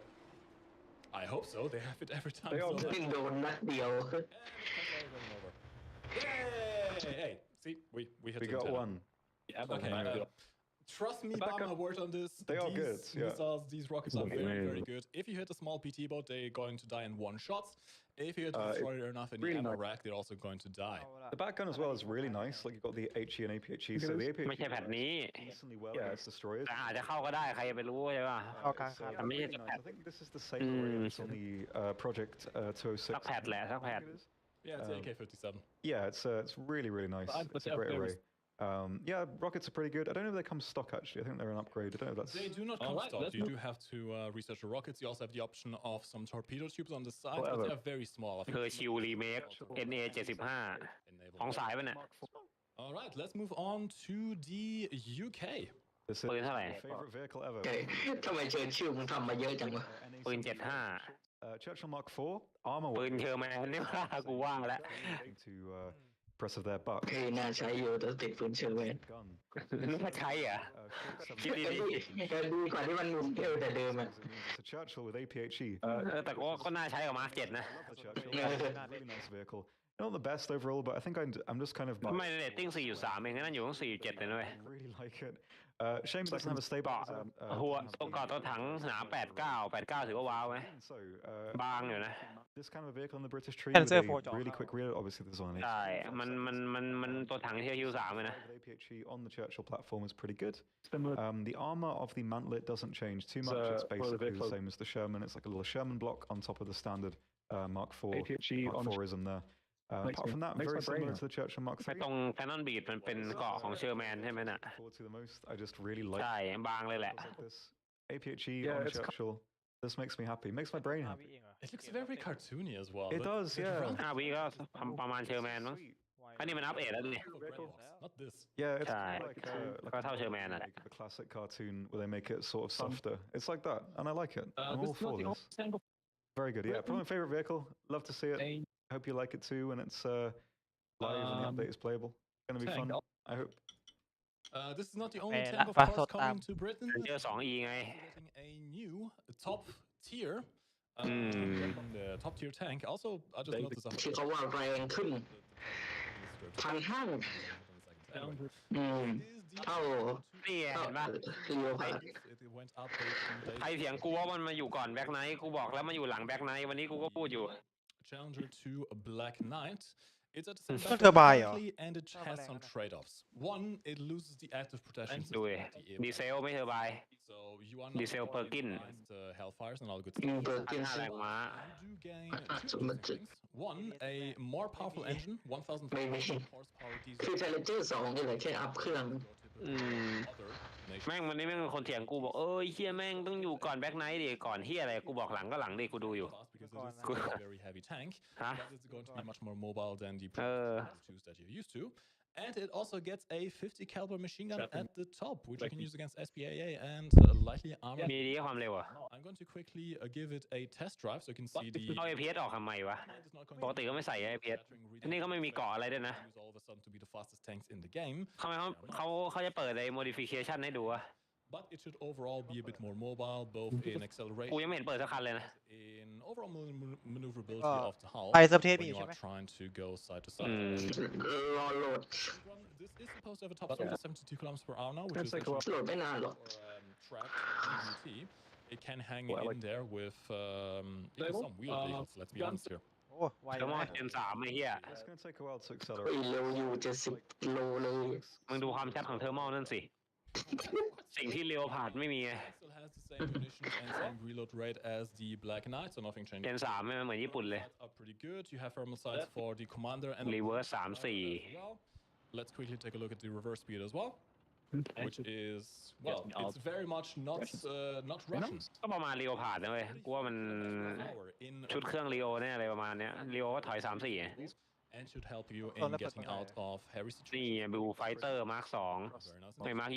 I hope so. They have it every time. They all so do. เพิ่งโดนนัดเดียว And it's running over. Yay! Hey, see, we hit We the got antenna. one. Yeah, Okay. Trust me by my word on this. They are these good, yeah. Missiles, these rockets are very good. If you hit a small PT boat, they're going to die in one shot. If you hit a destroyer enough in the really ammo nice. rack, they're also going to die. เอาละ The back gun as well is really nice. Like you've got the HE and APHE. So the ไม่ใช่ APHE แพทนี้ decently well Yeah. against destroyers. แต่อาจจะเข้าก็ได้ใครจะไปรู้ใช่ป่ะ เข้ากลาง It's, ครับ I mean, really it's a nice. I think this is the same array that's on the Project 206. สักแพทแหละสักแพท Yeah, it's AK-57. Yeah, it's really nice. But It's a yeah, great there array. Yeah, rockets are pretty good. I don't know if they come stock actually. I think they're an upgrade. I don't know if that's. They do not come Alright, stock. let's You move- do have to research the rockets. You also have the option of some torpedo tubes on the side, but However- they're very small. I think เธอ it's ชิวรีเมค NA 75 enabled. ของสายมันเนี่ย All right, let's move on to the UK. This isปืนเท่าไหร่ my favorite vehicle ever. เฮ้ยทำไมเชิญชื่อมึงทำมาเยอะจังวะ ปืน 75 Churchill Mark IV armor. ปืนเชอร์แมนนี่ว่ากูว่างแล้ว To press of their buck. เฮ้ยน่าใช้อยู่แต่ติดปืนเชิญเวน Gun. นึกว่าใช้เหรอ คิด ก็ ดี ดีกว่าที่มันหมุนเที่ยวแต่เดิมอ่ะ It's a Churchill with APHE. ๆแต่ก็น่าใช้กับมาร์ค7นะ I love the Churchill. Really nice vehicle. Not the best overall, but I think I'm just kind of. ทำไมเรตติ้ง 4.3 เองนั่นอยู่ตั้ง 4.7 เลยนะเว้ย Really like it. Shame it doesn't have a เกาะ stabilizer. หัวตัวเกาะตัวถังหนา 89 ถือว่าว้าวไหม So บางอยู่นะ this kind of a vehicle in the British tree Panzer with IV a really quick reload. Obviously, there's only ใช่ มันตัวถังเทียฮิว3เลยนะ with APHE on the Churchill platform is pretty good. Similar. The armor of the mantlet doesn't change too much. So, It's for the basically the vehicle- same as the Sherman. It's like a little Sherman block on top of the standard Mark IV APHE Mark on IVism there. Makes Apart me- from that, makes very my brain similar hurt. to the Churchill Mark ไอ้ III. ตรงแคนนอนบีดมันเป็นเกาะของเชอร์แมนใช่ไหมน่ะ Forward to the most. I just really like ใช่ บางเลยแหละ like this. APHE Yeah, on it's Churchill. This makes me happy. Makes my brain 5 happy. วิเองเหรอ It looks very cartoony as well. It does, yeah. 5 วิก็ประมาณเชอร์แมนมั้ง Sweet. อันนี้มันอัปเดตแล้วดิ Not this. Yeah, it's Right. kind of like That's how Sherman like had it. the classic cartoon where they make it sort of softer. It's like that, and I like it. I'm all This is for not the this. only single Very good. Yeah, probably my favorite vehicle. Love to see it. I hope you like it too when it's live and the update is playable. It's gonna be fun. I hope. This is not the only Bella, tank, of pa, course, sottam. coming to Britain. เจอ 2E ไง Getting a new top tier. The top tier tank. Also, I just noticed ที่เขาว่าแรงขึ้น1,500เท่า นี่ไงเห็นปะ คือโยคะ It went up a few days ใครเถียงกูว่ามันมาอยู่ก่อนแบ็คไนท์กูบอกแล้วมันอยู่หลังแบ็คไนท์วันนี้กูก็พูดอยู่ Challenger to a Black Knight. It's at the same ต้อง time เทอร์ไบน์เหรอ currently, and it has some trade-offs. One, it loses the active protection ดู system ดิ of the ดีเซลไม่เทอร์ไบน์ So you are Diesel not Perkin. against Hellfires and all the good อืม stuff. เปิดกิน 5 สิ แรงม้า You do gain two interesting things. One, a more powerful engine, 1,500 horsepower คือ diesel. Challenger 2นี่แหละแค่อัพเครื่อง Other แม่ง nations. วันนี้แม่งคนเถียงกูบอกเฮียแม่งต้องอยู่ก่อนแบ็คไนท์ดิก่อนเฮียอะไรกูบอกหลังก็หลังดิกูดูอยู่ Fast because it is a very heavy tank. ฮะ But it's going to be much more mobile than the Uh. twos that you're used to. And it also gets a 50 caliber machine gun at the top, which you can use against SPAA and lightly armored. มีดีความเร็วอ่ะ I'm going to quickly give it a test drive so you can see the. เอา APS ออกทำไมวะ It's not going ปกติก็ไม่ใส่ APS นี่ก็ไม่มีเกาะอะไรด้วยนะ use all of a sudden to be the fastest tanks in the game, ทำไมเขาจะเปิดไอ้ modification ให้ดูอะ but it should overall be a bit more mobile, both in กู acceleration ยังไม่เห็นเปิดสักคันเลยนะ in overall maneuverability of the hull ไปเซิร์ฟเทสมี when อยู่ you ใช่ไหม are trying to go side to อื side. ม รอโหลด This is supposed to have a top speed of 72 kilometers per hour now, which is That's like actually โหลดไม่นานหรอก tracked EUT. It can hang Well, in there with even some wheeled vehicles, let's be honest here. โอ้ไว เทอร์โม นะ เจน3ไอ้เหี้ย It's gonna take a while to เฮ้ย accelerate. เร็วอยู่70 โลเลย มึงดูความชัดของเทอร์โมนั่นสิ สิ่งที่เรียวผ่านไม่มีไง It still has the same munitions and same reload rate as the Black Knight, so nothing เจ changes. น3ไม่เหมือนญี่ปุ่นเลย Are pretty good. You have thermal sights for the commander and the Reverse 3-4 as well. Let's quickly take a look at the reverse speed as well, which is well, it's very much not Russian. ก็ประมาณเรียวผ่านนะเว้ยกูว่ามัน Power in ชุดเครื่องเรียวเนี่ยอะไรประมาณเนี้ยเรียวก็ถอย 3-4 and should help you in getting out of hairy นี่ situations. บิวไฟเตอร์มาร์ค 2 Very nice. ไม่มาร์ค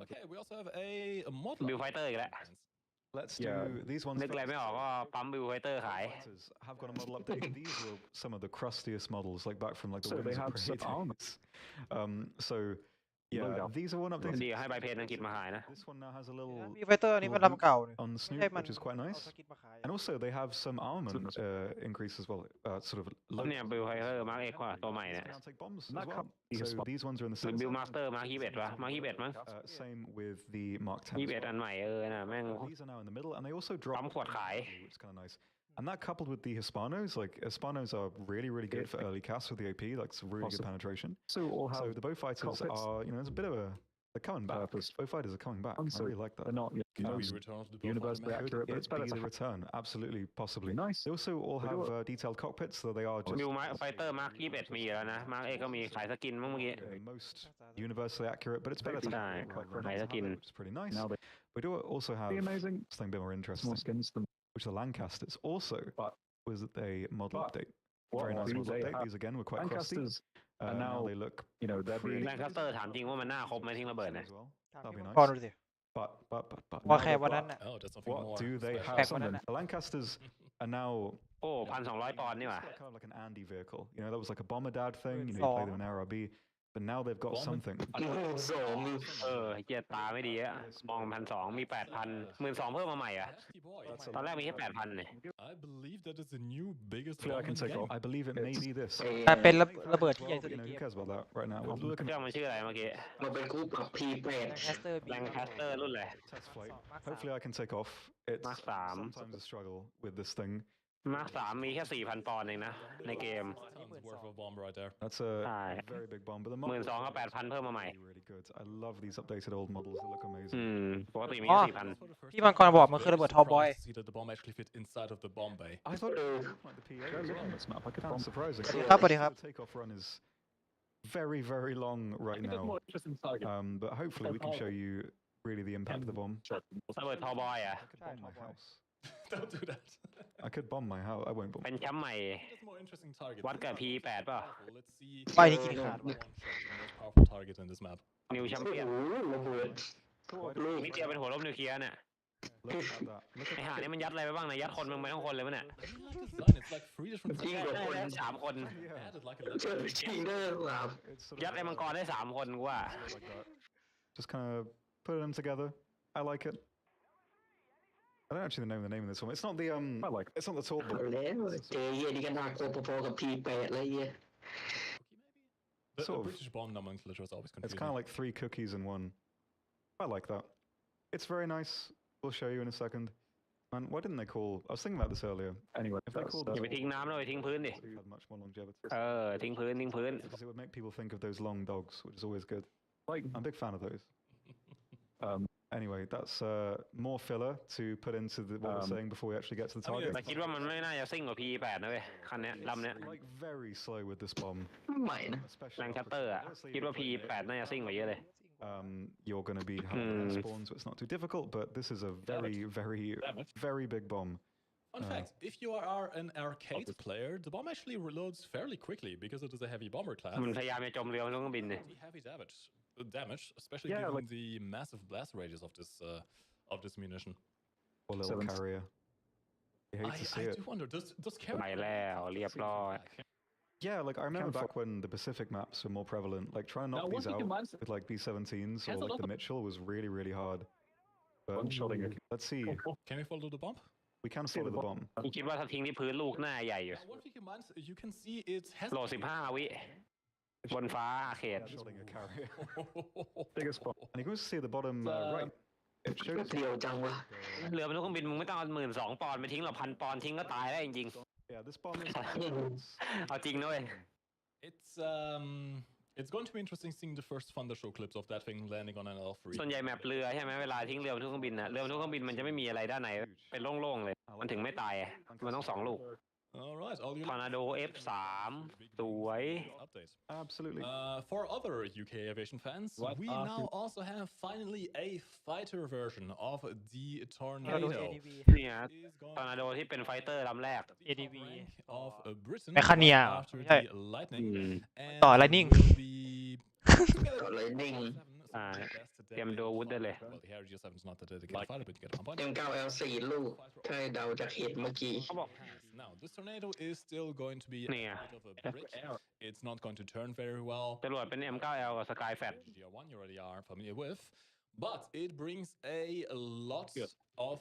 Okay, we also have a model. บิวไฟเตอร์อีกแล้ว Let's do Yeah. these ones. นึกอะไรไม่ออกก็ปั๊มบิวไฟเตอร์ขาย Fighters have got a model update. These were some of the crustiest models, like back from like the So they Winds of have Prey some armor. days. So yeah, Loadout. these are one ดี updated. ให้ใบเพจอังกฤษมาขายนะ This one now has a little มีไฟเตอร์อันนี้มันลำเก่าเนี่ย on the ไม่ใช่ snoot, มัน which is quite เอา nice. สกินมาขาย And also they have some armament increase as well, sort of. เนี่ยบิวไฟเตอร์มาร์ค X กว่าตัวใหม่เนี่ย Can now take bombs as That well. can't be a So spot. these ones are in the หรือ same. บิวมาสเตอร์มาร์ค 21 วะมาร์ค 21 มั้ง Same with the Mark 10. as 21 well. อันใหม่น่ะแม่ง These are now in the middle, and they also drop. ปั๊มขวดขาย Which is kind of nice. And that coupled with the Hispanos, like Hispanos are really, really good for early casts with the AP. Like it's really good Awesome. penetration. So all So have the bow fighters cockpits. are, there's a bit of a. They're coming back. Purpose. Bow fighters are coming back. I So really like that. they're not Could be most return of the build universally fighter accurate, but It it's better be to the have. return, absolutely, possibly. Nice. They also all They have do detailed cockpits, so they are just บิวไฟเตอร์มาร์ค 21 มีอยู่แล้วนะมาร์ค X ก็มีขายสกินมั้งเมื่อกี้ most universally accurate, but it's better to Right. quite Right, nice to skin. have it, which is pretty nice. Now they We do also have be amazing. something a bit more interesting, More skins than which are Lancasters. Also, But- was a model but update. what Very nice do model they update. have? These again were quite crusty. Lancasters are Now now, they look they're pretty being แลนคัสเตอร์ถามจริงว่ามันหน้าครบไหมทิ้งระเบิดเนี่ย as well. ถาม That'd be พี่ nice. พอดูสิ But ว่า now แค่ they've วัน got- นั้นน่ะ Oh, that's something what more. do they special. have? Back when I- The Lancasters are now โอ้ 1,200 ปอนด์นี่หว่า kind of like an Andy vehicle. That was like a bomber dad thing. You Saw. play them in RRB, but now they've got Bomber- something. 12,000 เหี้ยตาไม่ดีอะมอง 1,200 มี 8,000 12,000 เพิ่มมาใหม่อะ Hefty boy. ตอนแรกมีแค่ 8,000 เนี่ย I believe that is the new biggest Hopefully I bomb can in the take game. off. I believe it may be this. แต่เป็น Maybe that ระเบิด as ที่ใหญ่ well, สุด but, ใน who เกม cares about that right now? We're เค looking รื่องมันชื่ออะไรเมื่อกี้ มาเป็นคู่ปรับ P8 แลงแคสเตอร์ แลงคัสเตอร์รุ่นเลย test flight. Mark 3. Hopefully I can take off. It's Mark 3. sometimes a struggle with this thing. มาร์ค 3 มีแค่ 4,000 ปอนด์เองนะในเกม Tons worth of bomb right there. That's a Aye. very big bomb, but the 12,000 models ก็ 8,000 เพิ่มมาใหม่ are really good. I love these updated old models. They look amazing. ปกติมี อ๋ แค่ อ 4,000 For the first ที่มังกรบอกมันคือระเบิด Top Boy. surprised to see that the bomb actually fit inside of the bomb bay. I thought it Uh, was like the PA as well. on this map. I could Kind of bomb. surprising. Yeah. Up, buddy, up. The takeoff run is very, very long right It's now. more interesting target. But hopefully we can show you really the impact of the bomb. ระเบิดทอบอยอ่ะ I could bomb my house. Don't do that. I could bomb my house. I won't bomb. เป็นแชมป์ใหม่ That's more interesting target. วัดกับ P8 ป่ะ Let's see. ไปที่กินขาด One shot, the most powerful target in this map. นิวแชม โอ้ เปี้ยน โหระเบิดลูก นิดเดียวเป็นหัวลบนิวเคลียร์เนี่ย Look at that. Look ไอ at ห่า that. นี่มันยัดอะไรไปบ้างนะยัดคนมึงไปทั้งคนเลยมั้ยเนี่ย I mean, like design, it's like 3 different จริง things. กว่าคน ได้สามคน Yeah. Added like a เจอ level. จริงได้หรือเปล่า It's sort ยัด of ไอ้มังกรได้สามคนกูว่า like that. Just kind of put them together. I like it. I don't actually know the name of this one. It's not the I like It's not the tall เอา book. แล้วเจเฮียนี่ก็น่ากลัวพอๆกับพีแปดเลยเฮีย The Sort of. British bomb nomenclature is always It's confusing. kind of like 3 cookies in one. I like that. It's very nice. We'll show you in a second. Man, why didn't they call? I was thinking about this earlier. anyway. If they That's, called อย่าไปทิ้งน้ำเลยทิ้งพื้นดิ had much more longevity. ทิ้งพื้นทิ้งพื้น Because it would make people think of those long dogs, which is always good. like I'm a big fan of those. um, Anyway, that's more filler to put into what we're saying before we actually get to the I mean, target. แต่คิดว่ามันไม่น่าจะซิ่งกว่า P8 นะเว้ยคันเนี้ยลำเนี้ย Like very slow with this bomb, ใหม่นะ especially แรง off คัต the เตอร์ top. อะ Obviously, คิดว่า P8 น่าจะซิ่งกว่าเยอะเลย you're going to be having spawn, so it's not too difficult. But this is a very, very, very big bomb. Fun fact, if you are an arcade player, the bomb actually reloads fairly quickly because it is a heavy bomber class. มันพยายามจะจมเรือมันต้องบินเนี่ย Pretty heavy damage, especially Yeah, given like- the massive blast radius of this munition. Poor little Seventh. carrier. You hate to see I it. do wonder, does ไปแล้วเรียบร้อย Yeah, like I remember Campfire. back when the Pacific maps were more prevalent. Like trying to knock Now, these one thing out in mind- with like B-17s or Has a like lot the of- Mitchell was really, really hard. But one-shotting it. let's see. Can we follow the bomb? We can See follow the the bomb. กูคิดว่าถ้าทิ้งที่พื้นลูกหน้าใหญ่อยู่ One thing in mind, you can see it has โหลด15 วิบนฟ้าอาเขต Shotting a carrier. Biggest bomb. And you can also see at the bottom right. It ก็ shows เดียวจังวะ เรือบรรทุกเครื่องบินมึงไม่ต้องเอา12,000 ปอนด์ไปทิ้งหรอก1,000 ปอนด์ทิ้งก็ตายแล้วจริง Yeah, this bomb is. ๆเอาจริงด้วย It's going to be interesting seeing the first Thunder show clips of that thing landing on an L3. ส่วนใหญ่แมปเรือใช่ไหมเวลาทิ้งเรือบรรทุกเครื่องบินนะเรือบรรทุกเครื่องบินมันจะไม่มีอะไรด้านในเป็นโล่งๆเลย มันถึงไม่ตายมันต้อง2 ลูก All right, all you Tornado F3 สวย update. Absolutely. For other UK aviation fans, we now also have finally a fighter version of the Tornado. ADV เนี่ย Is going ทอร์นาโดที่เป็นไฟเตอร์ลำแรก ADV rank of Britain Mechania. after Yeah. the Lightning. And ต่อ Lightning. will be ต่อเลยนิ่ง อ่า เตรียมดูอาวุธได้เลย Well, the Harry G7 is not the dedicated fighter, but you get 1 point. M9L4 ลูกถ้าเดาจากเหตุเมื่อกี้ เขาบอก Now, this tornado is still going to be a Yeah. bit of a bridge. It's not going to turn very well. จรวดเป็น M9L กับ Skyfat GR1 you already are familiar with, but it brings a lot of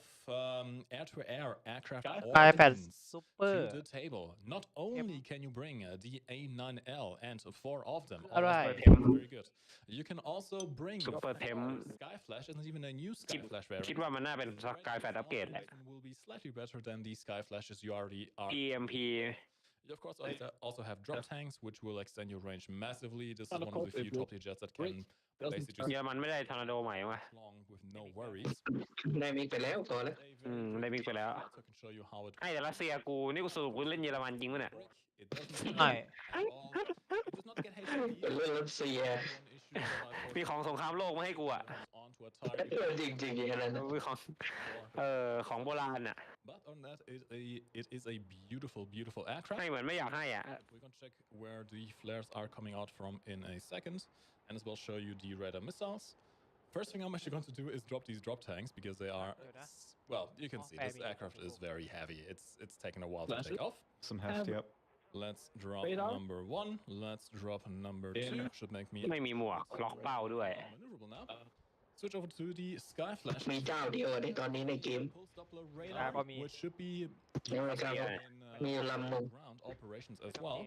air-to-air aircraft Skyfat ordnance Super to the table. Not only can you bring the A9L and 4 of them, all Alright. very good. You can also bring Super Tem Skyflash and even a new Skyflash คิด variant. ว่ามันน่าเป็น Skyfat อัปเกรดแหละ Will be slightly better than the Skyflashes you already are. PMP You of course also have drop tanks, which will extend your range massively. This is one of the few top tier jets that can basically เยอรมันไม่ได้ทอร์นาโดใหม่วะ just long with no worries. ได้มิกไปแล้วพอแล้ว ได้มิกไปแล้ว So I can show you how it ไอ้แต่รัสเซียกูนี่กูสรุปกูเล่นเยอรมันจริงวะเนี่ย It doesn't ไม่ at all. It does not get HPE. เป็นเรื่องรัสเซีย One issue มีของสงครามโลกมาให้กูอ่ะ onto a target. จริงๆอย่างนั้นนะ มีของของโบราณอ่ะ But on that, it is a beautiful, beautiful aircraft. ให้เหมือนไม่อยากให้อ่ะ We're going to check where the flares are coming out from in a second, and as well show you the radar missiles. First thing I'm actually going to do is drop these drop tanks because they are, well, you can see this aircraft is very heavy. It's taken a while to take off. Some hefty up. Let's drop number 1. Let's drop number 2. Should make me ไม่มีหมวกล็อกเป้าด้วย maneuverable now. Switch over to the Skyflash. มีเจ้าเดียวในตอนนี้ในเกม Pulse Doppler radar, which should be ยังไงครับ in มีลำหนึ่ง ground operations as well.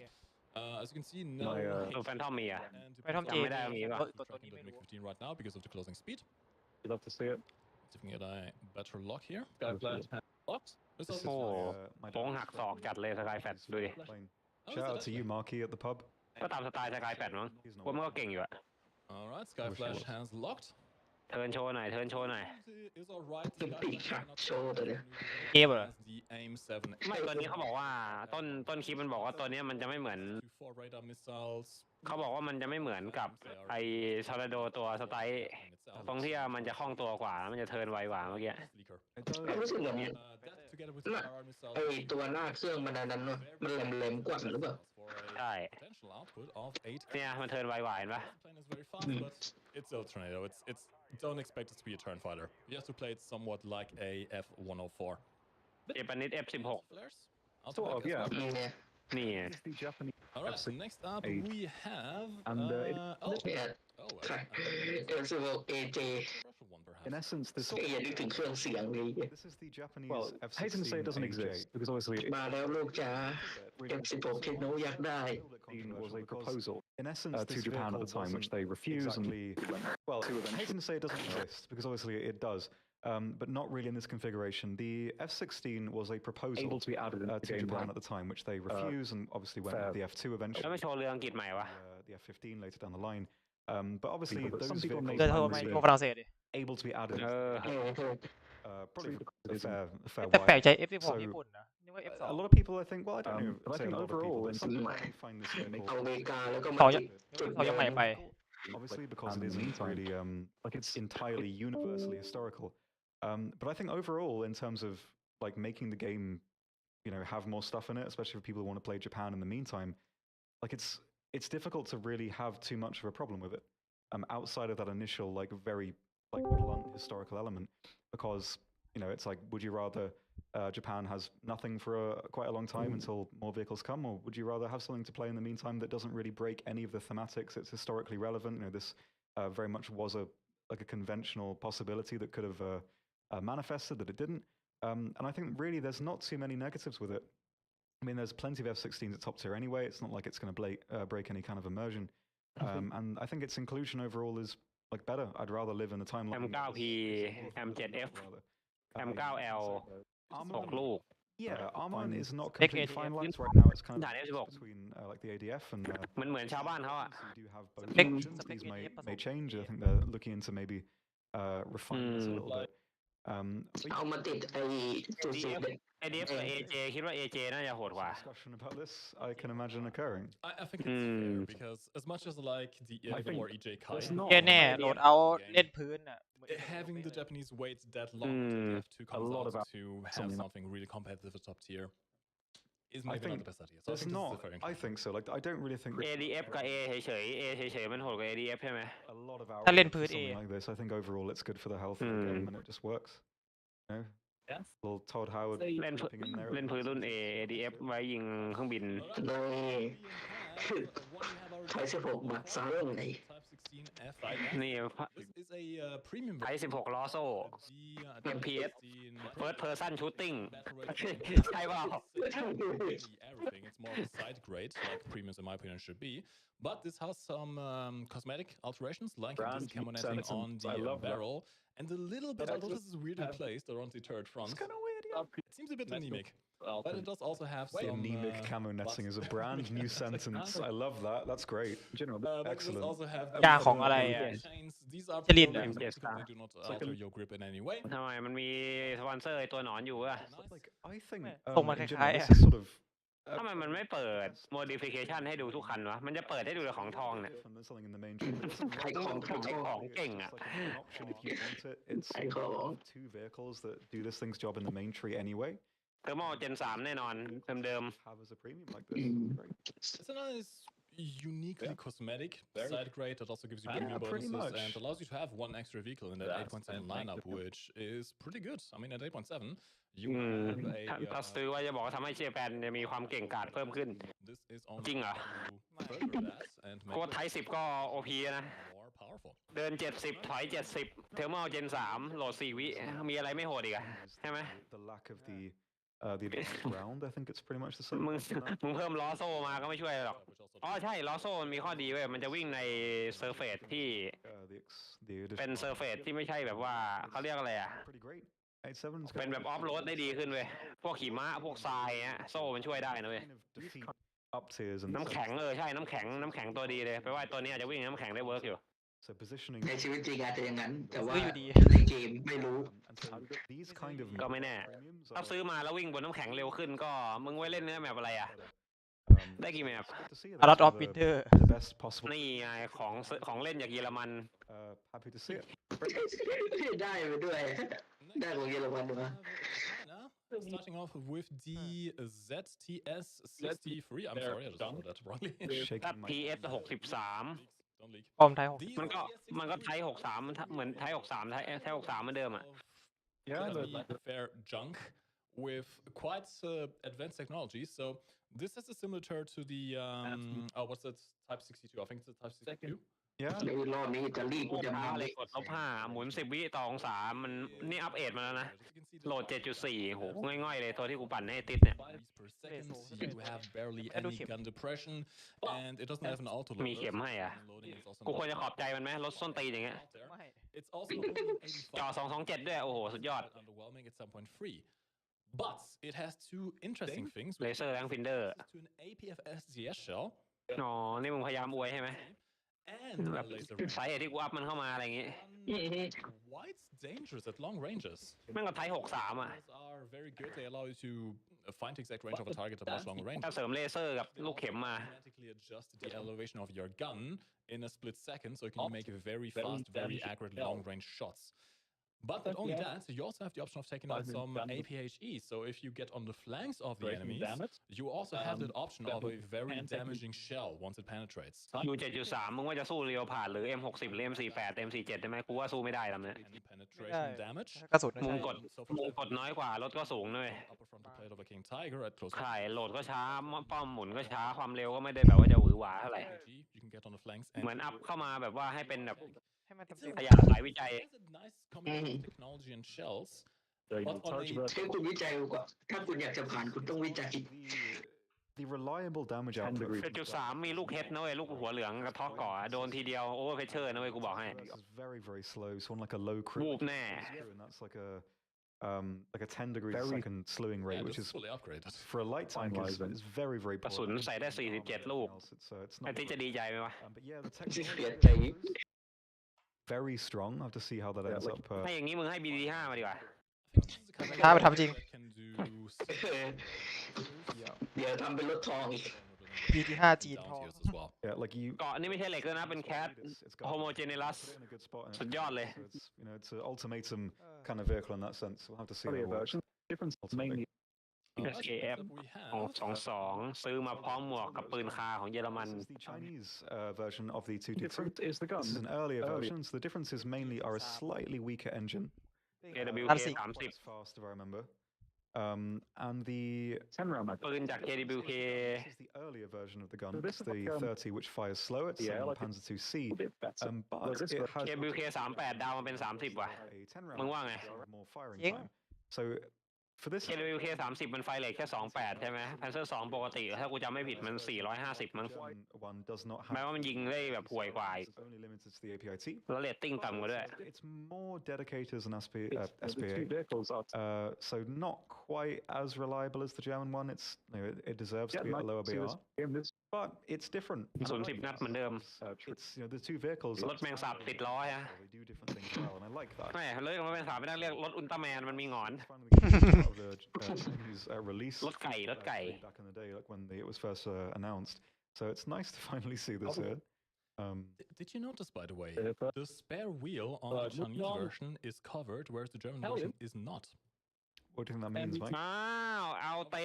As you can see, no. My, ตัวแฟนทอมมีอ่ะ and to ไปทำ put เจ ไม่ได้มีป่ะ ตัวนี้ the ไม่รู้ MiG-15 right now because of the closing speed. You'd love to see it. See if we can get a better lock here. Skyflash Locked. This This is is โอ้ my โค้งหักศอกจัดเลยสกายแฟตดูดิ plane. Oh, Shout is out that to you, Marky, at the pub. ก็ตามสไตล์สกายแฟตมั้ง He's พวก not. มันก็เก่งอยู่อะ all right. Skyflash has locked. เทิร์นโชว์หน่อยเทิร์นโชว์หน่อย Is all right. Big shot show ตัวเนี้ย เกมเหรอ Has the AIM-7 ไม่ตัวนี้เขาบอกว่าต้นคลิปมันบอกว่าตัวเนี้ยมันจะไม่เหมือน 4 radar missiles. เขาบอกว่ามันจะไม่เหมือนกับไอทอร์นาโดตัวสไตล์ itself. ตรงที่มันจะคล่องตัวกว่ามันจะเทิร์นไวกว่าเมื่อกี้ Sleeker. It ก็รู้ does. สึกเหมือน That together with the RR missiles. ไอตัวหน้าเครื่องมันอันนั้นเนอะมันแหลมๆกว่าหรือเปล่า For a ใช่ potential output of 8. เนี่ยมันเทิร์นไวกว่าเห็นปะ This plane is very fast, but it's still a tornado. It's don't expect it to be a turn fighter. You have to play it somewhat like a F104. เจแปนิส F16 Flares? Sort of, yeah. เนี่ย นี่ไง This is the Japanese. All right. F6 Next up, age. we have. And, oh, เนี่ย oh, ใช่ a F16 AJ Russian one perhaps. In essence, this เอ้ยอย่านึกถึงเครื่องเสียงเลย this is the Japanese Well, F16 hate to say it doesn't AJ. exist because obviously มาแล้วลูกจ๋า F16 เทคโนอยากได้ it was a proposal In essence, to this Japan at vehicle the time, which wasn't they refused. exactly, well, I hate to say it doesn't exist because obviously it does, but not really in this configuration. The F16 was a proposal Able to be added into the to game Japan right. at the time, which they refused, and obviously went with the F2 eventually. แล้วไม่โชว์เรืออังกฤษใหม่วะ The F15 later down the line. But obviously, But those some people vehicles may เดินโทร were ไม่ really โทรฝรั่งเศสดิ able to be added เออ probably a fair แต่แปลก while. ใจ F16 So, ญี่ปุ่นนะนึกว่า F2 a lot of people, I think, well, I don't know, but I say a think lot of people, overall, but in some some- people may find this เอา vehicle อเมริกาแล้วก็ เขา มา ยัง จุด เขายังใหม่ไป obviously because and it in the isn't meantime, really like it's entirely universally historical. But I think overall, in terms of like making the game, have more stuff in it, especially for people who want to play Japan in the meantime, like it's difficult to really have too much of a problem with it, outside of that initial like very like blunt historical element, because it's like, would you rather Japan has nothing for quite a long time until more vehicles come, or would you rather have something to play in the meantime that doesn't really break any of the thematics? It's historically relevant. This very much was a conventional possibility that could have manifested, that it didn't. And I think really there's not too many negatives with it. I mean, there's plenty of F-16s at top tier anyway. It's not like it's going to break any kind of immersion. And I think its inclusion overall is like better. I'd rather live in the timeline. M9P M7F M9L 6 ลูก Yeah, Armon is not Take completely ADF. finalized right now. It's kind of ด่าน F16 between like the ADF and เหมือนชาวบ้านเขาอะ so you do have both Spec- options. spec These may ADF change. I think they're looking into maybe refine this a little bit. But เอามาติดไอ้จุดสีแดง ADF กับ AJ คิดว่า AJ น่าจะโหดกว่า discussion about this, I can imagine occurring. I think it's fair because as much as I like the think or EJ Kai, there's not แค่แน่โหลดเอาเล่นพื้นอ่ะ having the Japanese wait that long till the F2 comes lot out about to have something- something really competitive at top tier is I maybe not think the best idea. So I There's think this is a not. fair I inclusion. think so. Like, I don't really think ADF กับ A เฉยๆ A เฉยๆมันโหดกว่า ADF ใช่ไหม a lot of hours ถ้าเล่น for พื้น A something like this. I think overall it's good for the health of the game and it just works. Yes. Little Todd Howard เล่น jumping in there. เล่นพื้นรุ่น A ADF ไว้ยิงเครื่องบิน เลย ไทย16มาซ้ำไหน นี่ This is a premium ไทย16ล้อโซ่ FPS First Person Shooting ใช่เปล่า everything. It's more of a side grade, like premiums in my opinion should be. But this has some cosmetic alterations, like Brand this camo new netting on sentence. I the love that. barrel, and a little bit, although this is weirdly placed around the turret front. It's kind of weird, yeah. It seems a bit anemic, but it does also have The some anemic camo netting is a brand new sentence. I love that. That's great. In general, but it does Excellent. also have ยางของอะไรอ่ะ chains. These are จริตอ่ะ programs because they do not alter your grip in any way. ทำไมมันมีสปอนเซอร์ไอ้ตัวหนอนอยู่อะ Like, I think Yeah. Oh, my in God, general, yeah. this is sort of ทำไมมันไม่เปิด modification ให้ดูทุกคันวะ มันจะเปิดให้ดูแต่ของทองเนี่ย different than something in the main tree. But it doesn't ขายของ ขายของเก่ง It's อะ like an option if you want it. It's ขายของ two vehicles that do this thing's job in the main tree anyway. เทอร์โมเจน3แน่นอนเดิม Have as a premium like this. Great. It's a nice, uniquely cosmetic side grade that also gives you Yeah, premium pretty bonuses much. and allows you to have one extra vehicle in that 8.7 lineup, which is pretty good. I mean, at 8.7, you have ถ้า a. ซื้อว่าจะบอกว่าทำให้เชฟแปนจะมีความเก่งกาจเพิ่มขึ้น This is only จริงเหรอ to further that and โค make ตรไทย10 ก็ OP นะ it more powerful. เดิน 70 ถอย 70 เทอร์โมเจน3 โหลด 4 วิ มีอะไรไม่โหดอีกอะใช่ไหม The lack of the advanced ground, I think it's pretty much the same. มึง than that. มึงเพิ่มล้อโซ่มาก็ไม่ช่วยหรอก Which also อ๋อใช่ล้อโซ่มันมีข้อดีเว้ย มันจะวิ่งในเซอร์เฟสที่ The เป็น additional เซอร์เฟสที่ไม่ใช่แบบว่าเขาเรียกอะไรอะ pretty great. 87's เป็นแบบออฟโรดได้ดีขึ้นเว้ย พวกขี่ม้าพวกทรายเนี้ยโซ่มันช่วยได้นะเว้ย kind of defeat up tiers and น้ำแข็งใช่น้ำแข็งตัวดีเลยแปลว่าตัวนี้อาจจะวิ่งน้ำแข็งได้เวิร์กอยู่ so positioning ในชีวิตจริงอาจจะอย่างนั้น แต่ว่า ซื้ออยู่ดี ในเกมไม่รู้ and so these kind of ก็ไม่แน่ premiums ถ้า are ซื้อมาแล้ววิ่งบนน้ำแข็งเร็วขึ้นก็มึงไว้เล่นเนื้อแมปอะไรอ่ะ ได้กี่แมป good to see A lot that's of winter the best possible นี่ไงของเล่นจากเยอรมัน happy to see it ได้ไปด้วย ได้ของเยอรมันมา Starting off with the ZTS 63. I'm sorry, I just wrote that wrongly. shaking my PS 63 Don't leak. ปอมไทย These มันก็ CS6 มันก็ไทย63เหมือนไทย63ไทย63เหมือนเดิมอ่ะ Yeah, fair junk with quite advanced technology. So this has a similar to the what's that Type 62? I think it's a Type 62. Yeah. ในรอบนี้อิตาลีกูจะ ช้า มา เลยกด-5หมุน10 วิต่อองศามันนี่อัปเดตมาแล้วนะ โหลด 7.4 โหง่อยๆเลยตัวที่กูปั่นให้ติดเนี่ย Per second, you have barely any gun depression, and it doesn't have an auto มี loader. เข็มให้อ่ะ Loading is also กูควรจะขอบใจมันไหมรถส้นตีนอย่างเงี้ย out there. ไม่ It's also only an 85. จอ227ด้วยโอ้โหสุดยอด Underwhelming at 7.3. But it has two interesting things. which Laser and Finder. to an APF SDS shell อ๋อนี่มึงพยายามอวยใช่ไหม and แบ a บ laser สาเหตุที่กูอัพมันเข้ามาอะไรอย่างงี้ quite dangerous at long ranges. แม่งกับไทย63อ่ะ Those are very good. They allow you to find the exact range of a target at much longer range. ถ้าเสริมเลเซอร์กับลูกเข็มมา Automatically adjust the elevation of your gun in a split second, so you can make very fast, very accurate long-range shots. But not only that, you also have the option of taking out some APHE. So if you get on the flanks of the enemies, you also have that option of a very damaging shell once it penetrates. อยู่ 7.3 มึงว่าจะสู้เรียวผ่านหรือ M60 หรือ M48 M47 ได้ไหมกูว่าสู้ไม่ได้ลำเนี้ย Any penetration damage. กระสุน มุ ใช่ มกดน้อยกว่ารถก็สูงด้วย Upper frontal plate of a King Tiger at close ขายโหลดก็ช้าป้อมหมุนก็ช้าความเร็วก็ไม่ได้แบบว่าจะหวือหวาเท่าไหร่ APHE. You can get on the flanks เหมือนอัพเข้ามาแบบว่าให้เป็นแบบ ให้มัน It's เต็ม a ขยายสายวิจัย It has a nice combination of technology and shells. Very But on aให้คุณวิจัยกว่าถ้าคุณอยากจะผ่านคุณต้องวิจัย The reliable damage 10 output degree. 7.3 มีลูกเฮดนะเว้ยลูกหัวเหลืองกระเทาะก่อโดนทีเดียวโอเวอร์เพชเชอร์นะเว้ยกูบอกให้ is very, very slow. So on like a low crew, วูบแน่ and that's like a 10 degree per second slowing rate, yeah, which this is is fully upgraded. for a light tank is very, very กระสุน poor. ใส่ได้ 47 ลูก It's ไอ้ not ที่จะดีใจไหมวะ but yeah, the เสี technology ยใจ very strong. I have to see how that ends up. ให้อย่างนี้มึงให้ BD5 มาดีกว่า ถ้าไปทำจริง Can do เดี๋ยวทำเป็นรถทองอีก PT5 จีน down ทอง tiers as well. Yeah, like you. เกาะนี่ไม่ใช่เหล็กแล้วนะเป็นแคท got homogeneous put it in a good spot, and สุดยอดเลย so it's it's an ultimatum kind of vehicle in that sense. We'll have to see how Probably it a works. version. Difference mainly SKF We 222ซื้อมาพร้อมหมวกกับปืนคาของเยอรมัน This is the Chinese version of the 222. different is the gun. This is an earlier version, so the differences mainly are a slightly weaker engine. KWK พันสี่ That's fast, if I remember. And the 10 round mag. ปืนจาก KWK this is the earlier version of the gun. So this It's is like, the 30, which fires slower. It's yeah, the like Panzer IIc. A bit better. But Whereas this it one- has KWK 38 ดาวมาเป็น 30 ว่ะ a 10 round มึงว่าไง more firing Ying. time. So for this, KWK 30 มันไฟเลทแค่ 28 ใช่ไหม Panzer 2 ปกติถ้ากูจำไม่ผิดมัน 450 มั้ง one does not แม้ have. ว่ามันยิงได้แบบห่วยกว่าอีก It's only limited to the APIT. แล้วเรตติ้งต่ำกว่าด้วย It's more dedicated as an The two SPA. vehicles are So not quite as reliable as the German one. It's it deserves to yeah, be at a lower see BR, this game, this but it's different. And I ศูนย์ like 10 นัด that. เหมือนเดิม It's the two vehicles. รถแมงสาบติดล้อฮะ They do different things well, and I like that. ไม่เลิกรถแมงสาบไม่ได้เรียกรถอุลตร้าแมนมันมีหงอน Finally getting out of the Chinese release. รถไก่ Back in the day, like when it was first announced. So it's nice to finally see this here. Did you notice, by the way, Yeah. the spare wheel on the Chinese version is covered, whereas the German version is not. What do you think that means, Mike? อ้าวเอาเต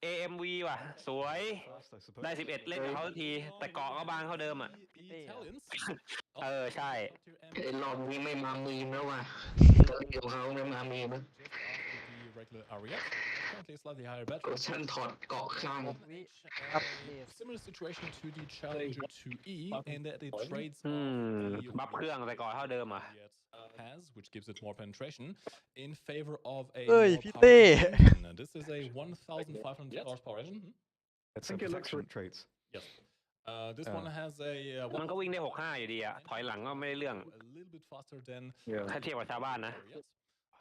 AMV ว่ะ สวย First, I suppose. ได้ 11 เล่นกับเขาสักที แต่เกาะก็บางเท่าเดิมอ่ะ The Italians. เออ ใช่ ไอ้รอบนี้ไม่มามีมแล้วว่ะตอนเดียวเขาไม่มามีมั้ง The regular Aria. Currently a slightly higher battery. ก็ฉันถอดเกาะข้าง วิอัพเดต Similar situation to the Challenger 2E in that it trades อื off ม the บัฟเครื่องแต่เกาะเท่าเดิมอ่ะ has, which gives it more penetration, in favor of a เอ้ย more พี่ powerful เต้ engine. And this is a 1,500 horsepower engine. It's think a it looks protection traits. Yes. This one has a มันก็วิ่งได้ 65 อยู่ดีอ่ะ ถอยหลังก็ไม่ได้เรื่อง a little bit faster than yeah. ถ้าเทียบกับชาวบ้านนะ Ariat.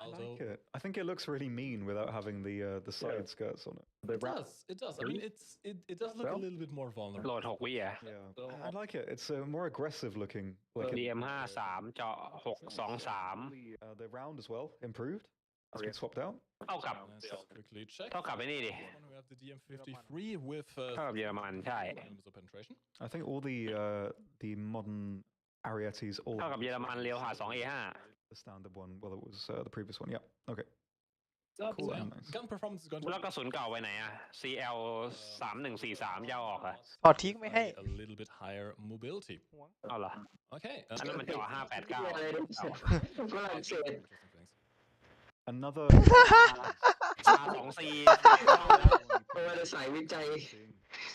I Although like it. I think it looks really mean without having the side skirts on it. The it does, it does. I mean, it does look a Well- little bit more โหล vulnerable. ด 6 วิอ่ะ Yeah, I like it. It's more aggressive looking. Like it, DM53 เจาะ 623 the round as well improved. It's been swapped out. เท่ากับ Let's quickly check. เท่ากับไอ้นี่ดิ This one we have the DM53 with เท่ากับเยอรมันใช่ numbers of penetration. I think all the modern Arietis all เท่ากับเยอรมันเลี้ยวหา 2A5 the standard one. Well, it was the previous one. Yeah. Okay. cool So, and nice. gun performance is going to แล้วกระสุนเก่าไปไหนอะ CL 3143จะเอาออกอะ ถอดทิ้งไม่ให้ a little bit higher mobility. ห่วง เอาเหรอ Okay. อันนั้นมันเจาะ589 อะไรเนี่ยฝรั่งเศส Interesting things. Another ชา24 เพราะว่าจะสายวิจัย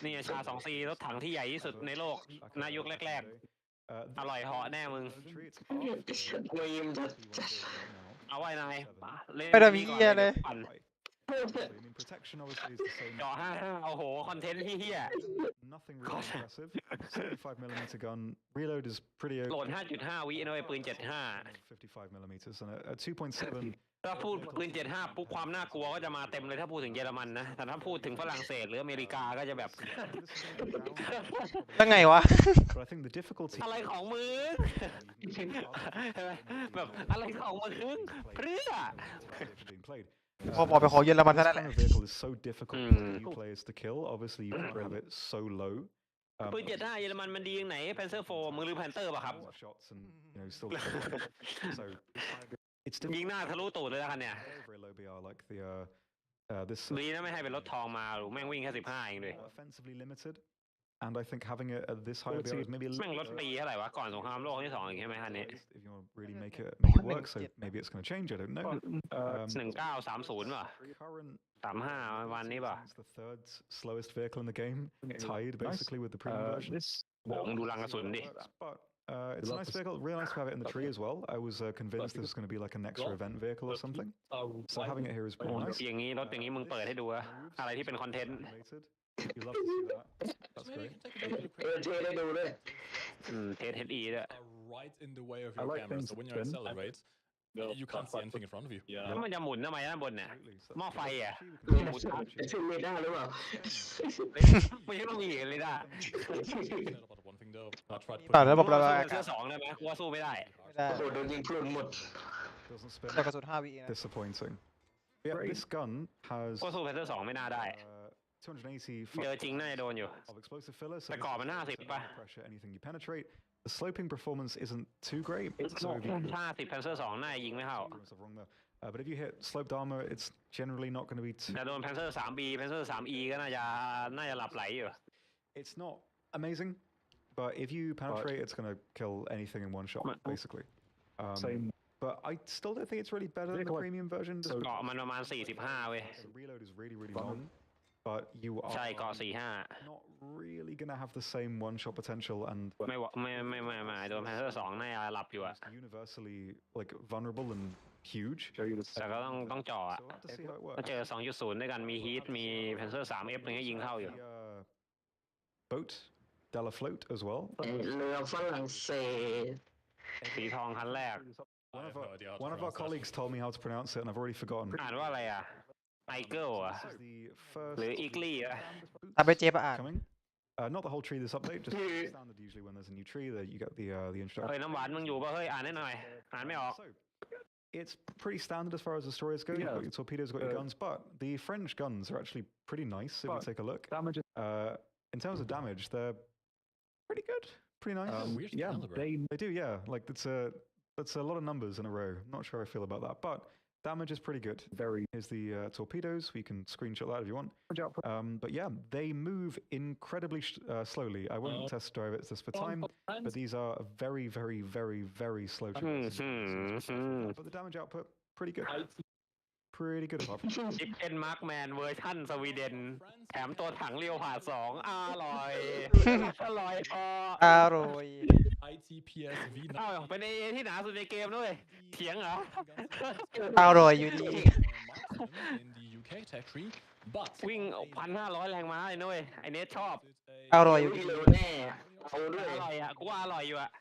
นี่ชา24รถถังที่ใหญ่ที่สุดในโลกในยุคแรกๆ อร่อยเหาะแน่มึง วีมจัด เอาไว้นายเล่น ไม่ได้มี นี่ก่อน เหี้ยเลย ปั่น protection obviously is the same. เจาะ55โอ้โห คอนเทนต์เฮีย Nothing really impressive. 75mm gun reload is pretty โหลด okay. 5.5 วินะเว้ยปืน 75 55mm and a 2.7. ถ้าพูดปืน 75 ปุ๊บความน่ากลัวก็จะมาเต็มเลยถ้าพูดถึงเยอรมันนะ แต่ถ้าพูดถึงฝรั่งเศสหรืออเมริกาก็จะแบบ แล้วไงวะ But I think the difficulty. อะไรของมึง แบบอะไรของมึงเพื่อ being played. พอบอกไปขอเยอรมัน This เท่านั้นแห kind ละ of vehicle is so difficult for new players to kill. Obviously, you can't have it so low. ปืน 75 เยอรมันมันดีอย่างไหนแพนเซอร์4มึงหรือแพนเตอร์ป่ะครับ Shots and still. So it's ยิงหน้าทะลุตูดเลยแล้วกันเนี่ย very low BR like the this ดีนะไม่ให้เป็นรถทองมาหรือแม่งวิ่งแค่ 15 เองเลย offensively limited. And I think having it at this high BR is maybe a แม่ง little รถปีเท่าไหร่วะก่อนสงครามโลกที่2อย่างใช่ไหมคันนี้ if you want to really make it work. So maybe it's going to change. I don't know. 1930 ป่ะ Current 35วันนี้ป่ะ it's the third slowest vehicle in the game, tied basically with the premium version. This มึงดูรังกระสุนดิ But it's a nice vehicle. Really nice to have it in the tree as well. I was convinced this was going to be like an extra event vehicle or something. So having it here is pretty nice. อย่างนี้รถอย่างนี้มึงเปิดให้ดูอะอะไรที่เป็นคอนเทนต์ You love to see that. That's Maybe you great. can take a bit of เทได้ดูด้วย เทสเฮดอีด้วย right in the way of I your like camera. things So when you're spin. accelerate, you can't see anything in front of you. แล้วมันจะหมุนทำไมด้านบนเนี่ย หม้อไฟอ่ะ ซึ่งไม่ได้หรือเปล่า ไม่ใช่ต้องมีเลยนะ Said about one thing though. I tried to ต่อ put ระบบระบาย เสื้ อา อ กาศ 2ได้ไหมกูว่าสู้ไม่ได้ ไม่ได้ โอ้โหโดนยิงพลุนหมด Doesn't spin. แต่กระสุน5 วินะ Disappointing. Yeah, this gun has ก็สู้แพนเซอร์2ไม่น่าได้ 280 เจอจริงน่าจะโดนอยู่ of explosive filler. So แต่ก่อมัน50ป่ะ pressure anything you penetrate. The sloping performance isn't too great. It's So not. if you ถ้า10แพนเซอร์2น่าจะยิงไม่เข้า myself wrong there. But if you hit sloped armor, it's generally not going to be too. แต่โดนแพนเซอร์ 3B แพนเซอร์ 3E ก็น่าจะหลับไหลอยู่ It's not amazing, but if you penetrate, it's going to kill anything in one shot, basically. same. But I still don't think it's really better than the Vehicle- premium version. Just เกาะมันประมาณ 45 เว้ย the reload is really, really long, but you ใช่ are เกาะ not really going to have the same one-shot potential and 45 ไม่โดนแพนเซอร์ 2น่าจะหลับอยู่อะ just universally like vulnerable and huge. Show you this. แต่ก็ต้องจ่ออะ So we'll have to see how it ก็ works. เจอ 2.0 ด้วยกันมีฮีทมีแพนเซอร์ 3F อะไรเงี้ยยิงเข้าอยู่ The boat, Della Float as well. เรือฝรั่งเศส สีทองคันแรก I have no idea how to One of our pronounce that. colleagues told me how to pronounce it, and I've already forgotten. อ่านว่าอะไรอ่ะไอเกิลอ่ะ This is the first หรืออีกลี่อ่ะ ตามไปเจ๊ปะอ่าน coming. Not the whole tree this update, just standard usually when there's a new tree that you get the เฮ้ย introduction. น้ำหวานมึงอยู่ป่ะเฮ้ยอ่านให้หน่อยอ่านไม่ออก So, it's pretty standard as far as the stories go. You've got your torpedoes, got your guns, but the French guns are actually pretty nice if you take a look. Damage. In terms of damage, they're pretty good, pretty nice. Weird Yeah, caliber. They do, yeah. Like that's a lot of numbers in a row. Not sure how I feel about that, but damage is pretty good. very Here's the torpedoes. We can screenshot that if you want. damage output. But yeah, they move incredibly slowly. I won't test drive it just for time, but these are very, very, very, very slow. But the damage output, pretty good. Pretty good apart from จิปเป็นมาร์คแมนเวอร์ชั่นสวีเดนแถมตัวถังเรียวผ่า2อร่อยอร่อยพอ อร่อย ITPS V เอ้าเป็นเอที่หนาสุดในเกมด้วยเถียงเหรอ อร่อยอยู่ดี in the UK tech tree, but วิ่ง 1,500 แรงม้าเลยนุ้ยไอเนทชอบ อร่อยอยู่ดี เร็วแน่เอาด้วย อร่อยอ่ะกูว่าอร่อยอยู่อ่ะ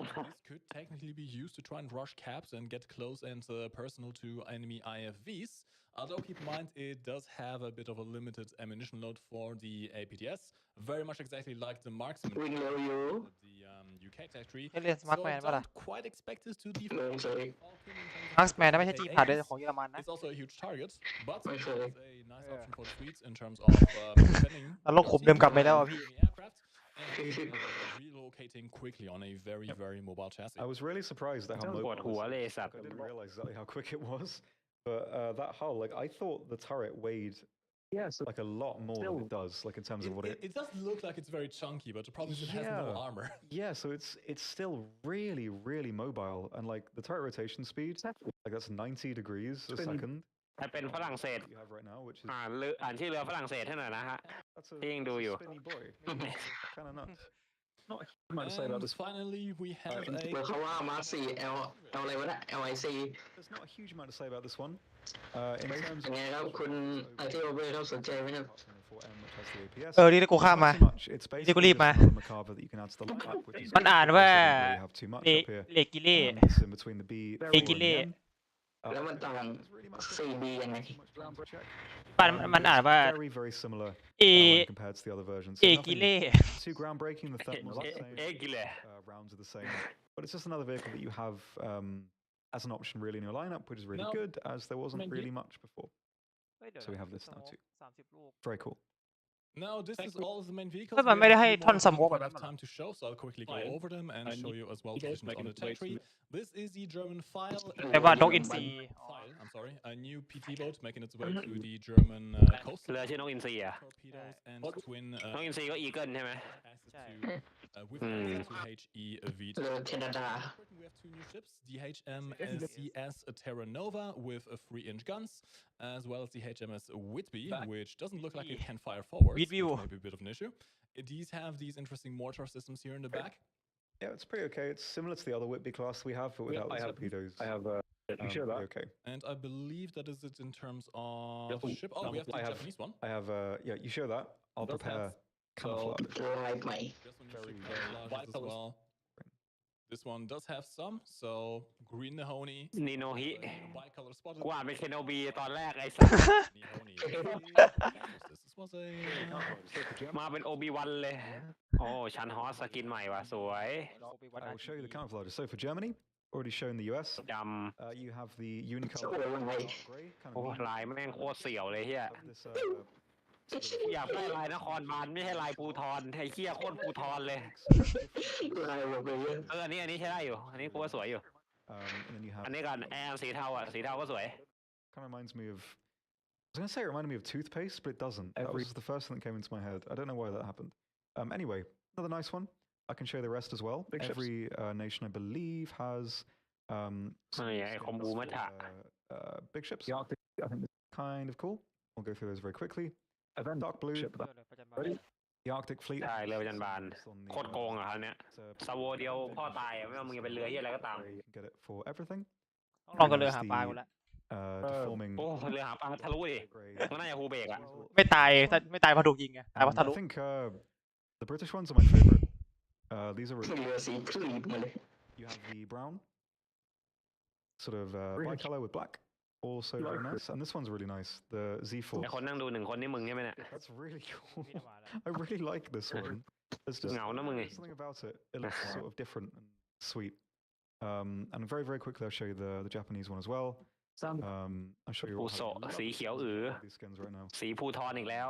this could technically be used to try and rush caps and get close and personal to enemy IFVs. Although keep in mind it does have a bit of a limited ammunition load for the APDS, very much exactly like the marksman วิ่งเร็วอยู่ the UK tech tree. เล่น So Marksman ปะล่ะ don't quite expect this to be ไม่เคย มาร์คแมนนะไม่ใช่จีผ่านด้วยของเยอรมันนะ It's also a huge target, but Okay. it's a nice option for the streets in terms of defending แล้วลงขุมเดิมกลับไปแล้วอ่ะพี่ enemy aircraft and relocating quickly on a very, very mobile chassis. I was really surprised at how ปวด mobile หัว this เลย is. สัตว์ I didn't realize exactly how quick it was. But that hull, like I thought the turret weighed Yeah, so like a lot more than it does, like in terms of what It does look like it's very chunky, but the problem is it has no Yeah. armor. Yeah, so it's still really mobile, and like the turret rotation speed, like that's 90 degrees a second. ให้เป็นฝรั่งเศส You have right now, which is อ่านชื่อเรือฝรั่งเศสให้หน่อยนะฮะ that's a, ที่ยัง that's ดู a อยู่ spinny boy, kind of nuts. not a huge amount to say about And this. finally, we have เหมือนเขาว่ามา4 L อะไรวะนะ LIC There's not a huge amount to say about this one. In terms ยังไงครับคุณอาทิโอเบเขาสนใจไหมครับ 4M, which has the APS. นี่กูข้ามมา Not too much. It's นี่กู basically รีบ just มา another Macarthur that you can add to the lineup, which is มันอ่าน good, ว่า because you don't really have too much เล up here. เลกิเล่ It's in between the B. เลกิเล่ แล้วมันต่าง 4B ยังไง มันอ่านว่า Very similar เอ when compared to the other versions. เอ So กิ nothing เล่ too groundbreaking. The thermals are the same. เอ๊ะกิเลย Rounds are the same. But it's just another vehicle that you have as an option really in your lineup, which is really No. good, as there wasn't Thank you. really much before. เฮ้ยเดี๋ยว So we have this now too. 30 ลูก Very cool. Now, this is all of the main vehicles. ก็มันไม่ได้ให้ท่อนสมอง We แบบ don't นั้น have time to show, so I'll quickly go over them and I show need you as well to positions make on an the tech tree. wait. This is the German file. แต่ว่าดอกอินซี File, I'm sorry, a new PT boat making its way to the German coast. เรือชื่อนกอินทรีอ่ะ Torpedoes and twin นกอินทรีก็อีเกิลใช่ไหม with Hmm. to HE V2. เรือแคนาดา We have two new ships, the HMCS Terra Nova with 3-inch guns, as well as the HMS Whitby, which doesn't look like it can fire forwards, which Whitby. may be a bit of an issue. These have these interesting mortar systems here in the back. Yeah, it's pretty okay. It's similar to the other Whitby class we have, but without I the have- torpedoes. I have. You sure pretty that? okay. And I believe that is it in terms of Yes, ship. Oh, we have the I have- Japanese one. I have yeah. You show that. I'll Does prepare have- camouflage. ลายใหม่ This one Very usually camouflages as colors. well. This one does have some, so green Nihoni. นีโนฮิ Bicolor spotted. กูอ่านเป็นเคนโนบีตอนแรกไอ้สัส Nihoni. This was a มาเป็นโอบิวันเลย โอ้ชันฮอสสกินใหม่ว่ะสวย I will show you the camouflage. So for Germany, already shown the US. ด You have the unicolor Oh, right. grey, ำ kind โอ้ of neat. ลายแม่งโคตรเสี่ยวเลยเฮีย Have this, sort of อยากได้ลายนครบาลไม่ใช่ลายภูทรไอ้เฮียโคตรภูทรเลย ลายแบบเยอะ อันนี้ใช้ได้อยู่ อันนี้กูว่าสวยอยู่ and then you have อันนี้กันแอนสีเทาอ่ะสีเทาก็สวย kind of reminds me of. I was going to say it reminded me of toothpaste, but it doesn't. That Every- was the first thing that came into my head. I don't know why that happened. Anyway, another nice one. I can show you the rest as well. Big ships. Every nation, I believe, has some Oh, yeah, skins combo for, meta. big ships. The Arctic, I think, Kind of cool. We'll go through those very quickly. event Dark blue, ship that. เรือประจำบาน the Arctic Fleet. ใช่เรือประจันบาน It's on the, โคตรโกงอ่ะครับเนี่ย it's, ซาโวเดียวพ่อตายอ่ะไม่ว่ามึงจะเป็นเรือที่อะไรก็ตาม you can get it for everything. ต้องลองกับเรือหาปลากูละ Deforming. โอ้เรือหาปลาทะลุดิ grey. มันน่าจะฮูเบกอ่ะ ไม่ตายไม่ตายเพราะถูกยิงไงตายเพราะทะ I ลุ think the British ones are my favorite. These are ๆ really เรือสีครีบมาเลย You have the brown, sort of Really? bicolor with black. Also very Like nice. And this one's really nice. The ไอ Z4. คนนั่งดูหนึ่งคนนี่มึงใช่ไหมเนี่ย That's really cool. พี่น้ำหวานละ I really like this one. There's just เหงานะมึงไง something about it. It looks sort of different and sweet. And very quickly, I'll show you the Japanese one as well. Sound I'll show you ปู all โซ how สีเขียวอือ these skins right now. สีภูทรอีกแล้ว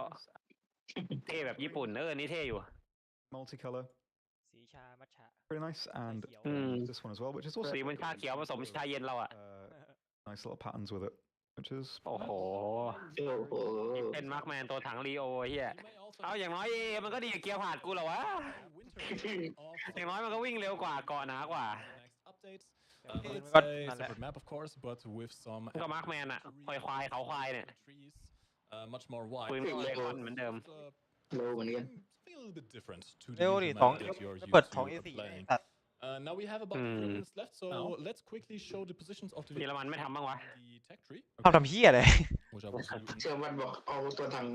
เท่แบบญี่ปุ่นอันนี้เท่อยู่ Multicolor, สีชามัทฉะ very nice. And เขียว this one as well, which is also สีมันชาเขียวผสมชาเย็นเราอ่ะ nice little patterns with it, which is โอ้โห โอ้โห เป็นมาร์คแมนตัวถังรีโอเฮียเอาอย่างน้อยมันก็ดีกับเกียร์ผ่านกูเหรอวะ อย่างน้อยมันก็วิ่งเร็วกว่าเกาะหนากว่า It's Got- a separate map, of course, but with some ก็มาร์คแมนอ่ะควายเขาควายเนี่ย trees, much more wide. ปืนก็เบคอนเหมือนเดิม โลเหมือนกัน Something a little bit different to เร็ว the ดิ usual สอง map that you're เปิด used สอง to เอสี่ playing. ตัด Now we have about 3 minutes left, so let's quickly show the positions of the เยอรมันไม่ทำบ้างวะ the tech tree, ทำเฮียเลย which I will show you. เชื่อมันบอกเอาตัวถัง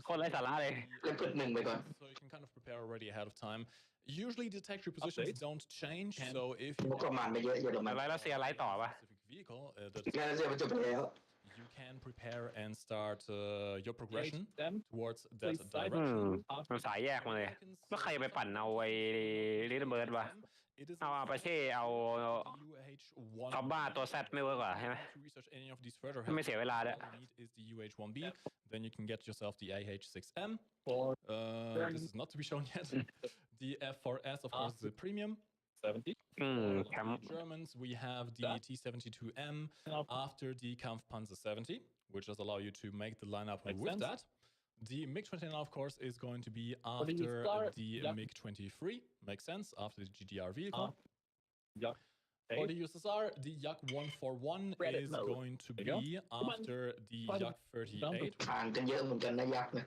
คนไร้สาระเลย เล่นเปิดหนึ่งไปก่อน So you can kind of prepare already ahead of time. Usually the tech tree positions don't change, so if you งบประมาณไปเยอะเยอรมัน อะไรรัสเซียไร้ต่อปะ specific vehicle that งานเสียมันจบไปแล้ว you can prepare and start your progression them. towards that Please side อื direction. มมันสายแยกมาเลยแล้วใครไปปั่นเอาไอ้ลิทเบิร์ดวะ It is เอาอาปาเช่เอา UH1. คอมบ้าตัวแซดไม่เวิร์กว่ะใช่ไหม To research any of these further, ไม่เสียเวลาด้วย all you need is the UH1B. Then you can get yourself the AH6M. Or This is not to be shown yet. The F4S, of course, the premium. แคม The Germans, we have the T-72M after the Kampfpanzer 70, which does allow you to make the lineup with that. The MiG-29, of course, is going to be after the MiG-23. Makes sense, after the GDR vehicle. For the USSR, the Yak 141 is going to be after the Yak 38. ห่างกันเยอะเหมือนกันนะยักษ์นะ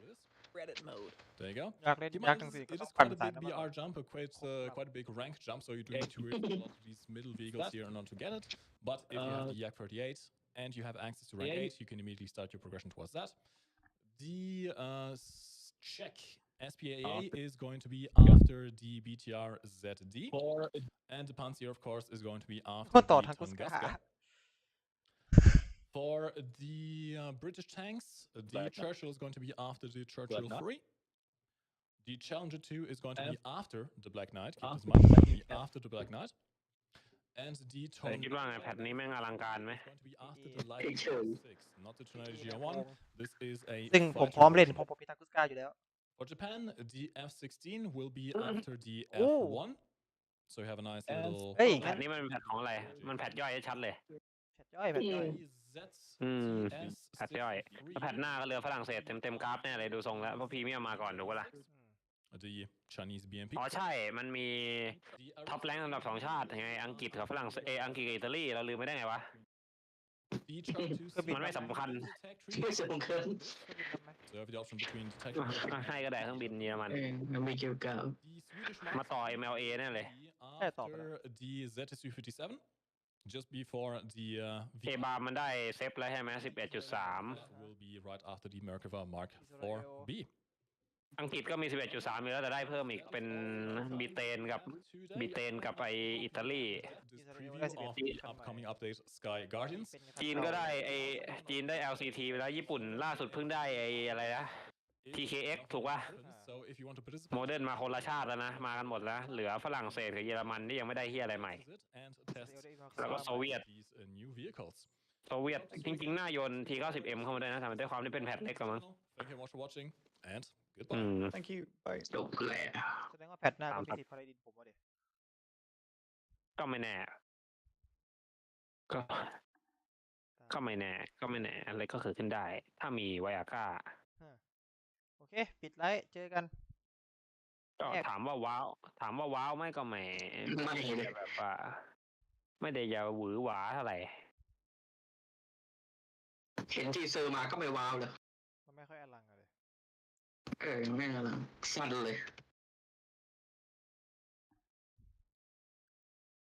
There you go. อยากเล่น Keep in ยัก mind, ษ์ทั้งสี่ก็ it ต้อ is งปั่น quite a สาย big น้ำมัน BR jump, quite a big rank jump, so you do need to use a lot of these middle vehicles here in order to get it. But if you have the Yak 38 and you have access to rank 8, you can immediately start your progression towards that. The Czech SPAA is going to be after the BTR ZD, and the Panzer, of course, is going to be after ก็ต่อ the ทางกุสกา Tunguska. For the British tanks, the Churchill is going to be after the Churchill 3. The Challenger 2 is going to be after the Black Knight. Keep this in mind, it's going to be after the Black Knight. And the คิดว่าไงแพทนี้แม่งอลังการไหม is going to be after the Light 6, not the Tornado GR1. This is a ซึ่งผม fighter พร้อมเล่น version. เพราะผมมีทางกุสกาอยู่แล้ว For Japan, the F-16 will be after the Oh. F1. So you have a nice little... เฮ้ย แพ งั้ ท น นี้มันเป็นแพทของอะไร มันแพทย่อยให้ชัดเลย แพทย่อยแพทย่อย แพทย่อยแพทหน้าก็เรือฝรั่งเศสเต็มกราฟแน่เลยดูทรงแล้วเพราะพรีเมียมมาก่อนถูกปะล่ะ The Chinese BMP. อ๋อใช่ มันมีท็อปแรงค์อันดับ2ชาติไงอังกฤษกับฝรั่งเศสอังกฤษกับอิตาลีเราลืมไม่ได้ไงวะ The Chart 2 มันไม่สำคัญ ไม่สำคัญ So you have the option between detecting ให้ก็ได้เครื่องบินเยอรมัน มันมีเกี่ยวกับ the Swedish มาต่อ MLA แน่เลย after the ZSU 57 just before the เอบามันได้เซฟแล้วใช่ไหม 11.3 will be right after the Merkava Mark 4B. อังกฤษก็มี 11.3 อยู่แล้วแต่ได้เพิ่มอีกเป็นบีเตนกับไปอิตาลี This preview of the upcoming update Sky Guardians. จีนก็ได้จีนได้ LCT ไปแล้วญี่ปุ่นล่าสุดเพิ่งได้อะไรนะ TKX ถูกป่ะ So if you want to participate, โมเดิร์นมาคนละชาติแล้วนะมากันหมดแล้วเหลือฝรั่งเศสกับเยอรมันที่ยังไม่ได้เฮียอะไรใหม่ and test แล้วก็โซเวียต these new vehicles. โซเวียตจริงๆหน้าโยน T90M เข้ามาได้นะแต่มันด้วยความที่เป็นแพทเล็กกับมั้ง Thank you very much for watching and goodbye. Thank you. Bye. จบแล้ว แสดงว่าแพทหน้าก็มีสิทธิ์พาราดินผมว่าเดี๋ยว ก็ไม่แน่ก็ไม่แน่อะไรก็เกิดขึ้นได้ ถ้ามีไวอาก้า โอเค ปิดไลฟ์เจอกัน ก็ถามว่าว้าวไหมก็ไม่ได้แบบว่าไม่ได้จะหวือหวาเท่าไหร่ เห็นทีเซอร์มาก็ไม่ว้าวเลย มันไม่ค่อยอลังเลย ไม่อะไรสั้นเลย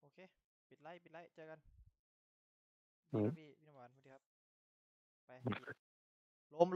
โอเค ปิดไลฟ์เจอกันพี่น้ำหวานสวัสดีครับ ไปล้ม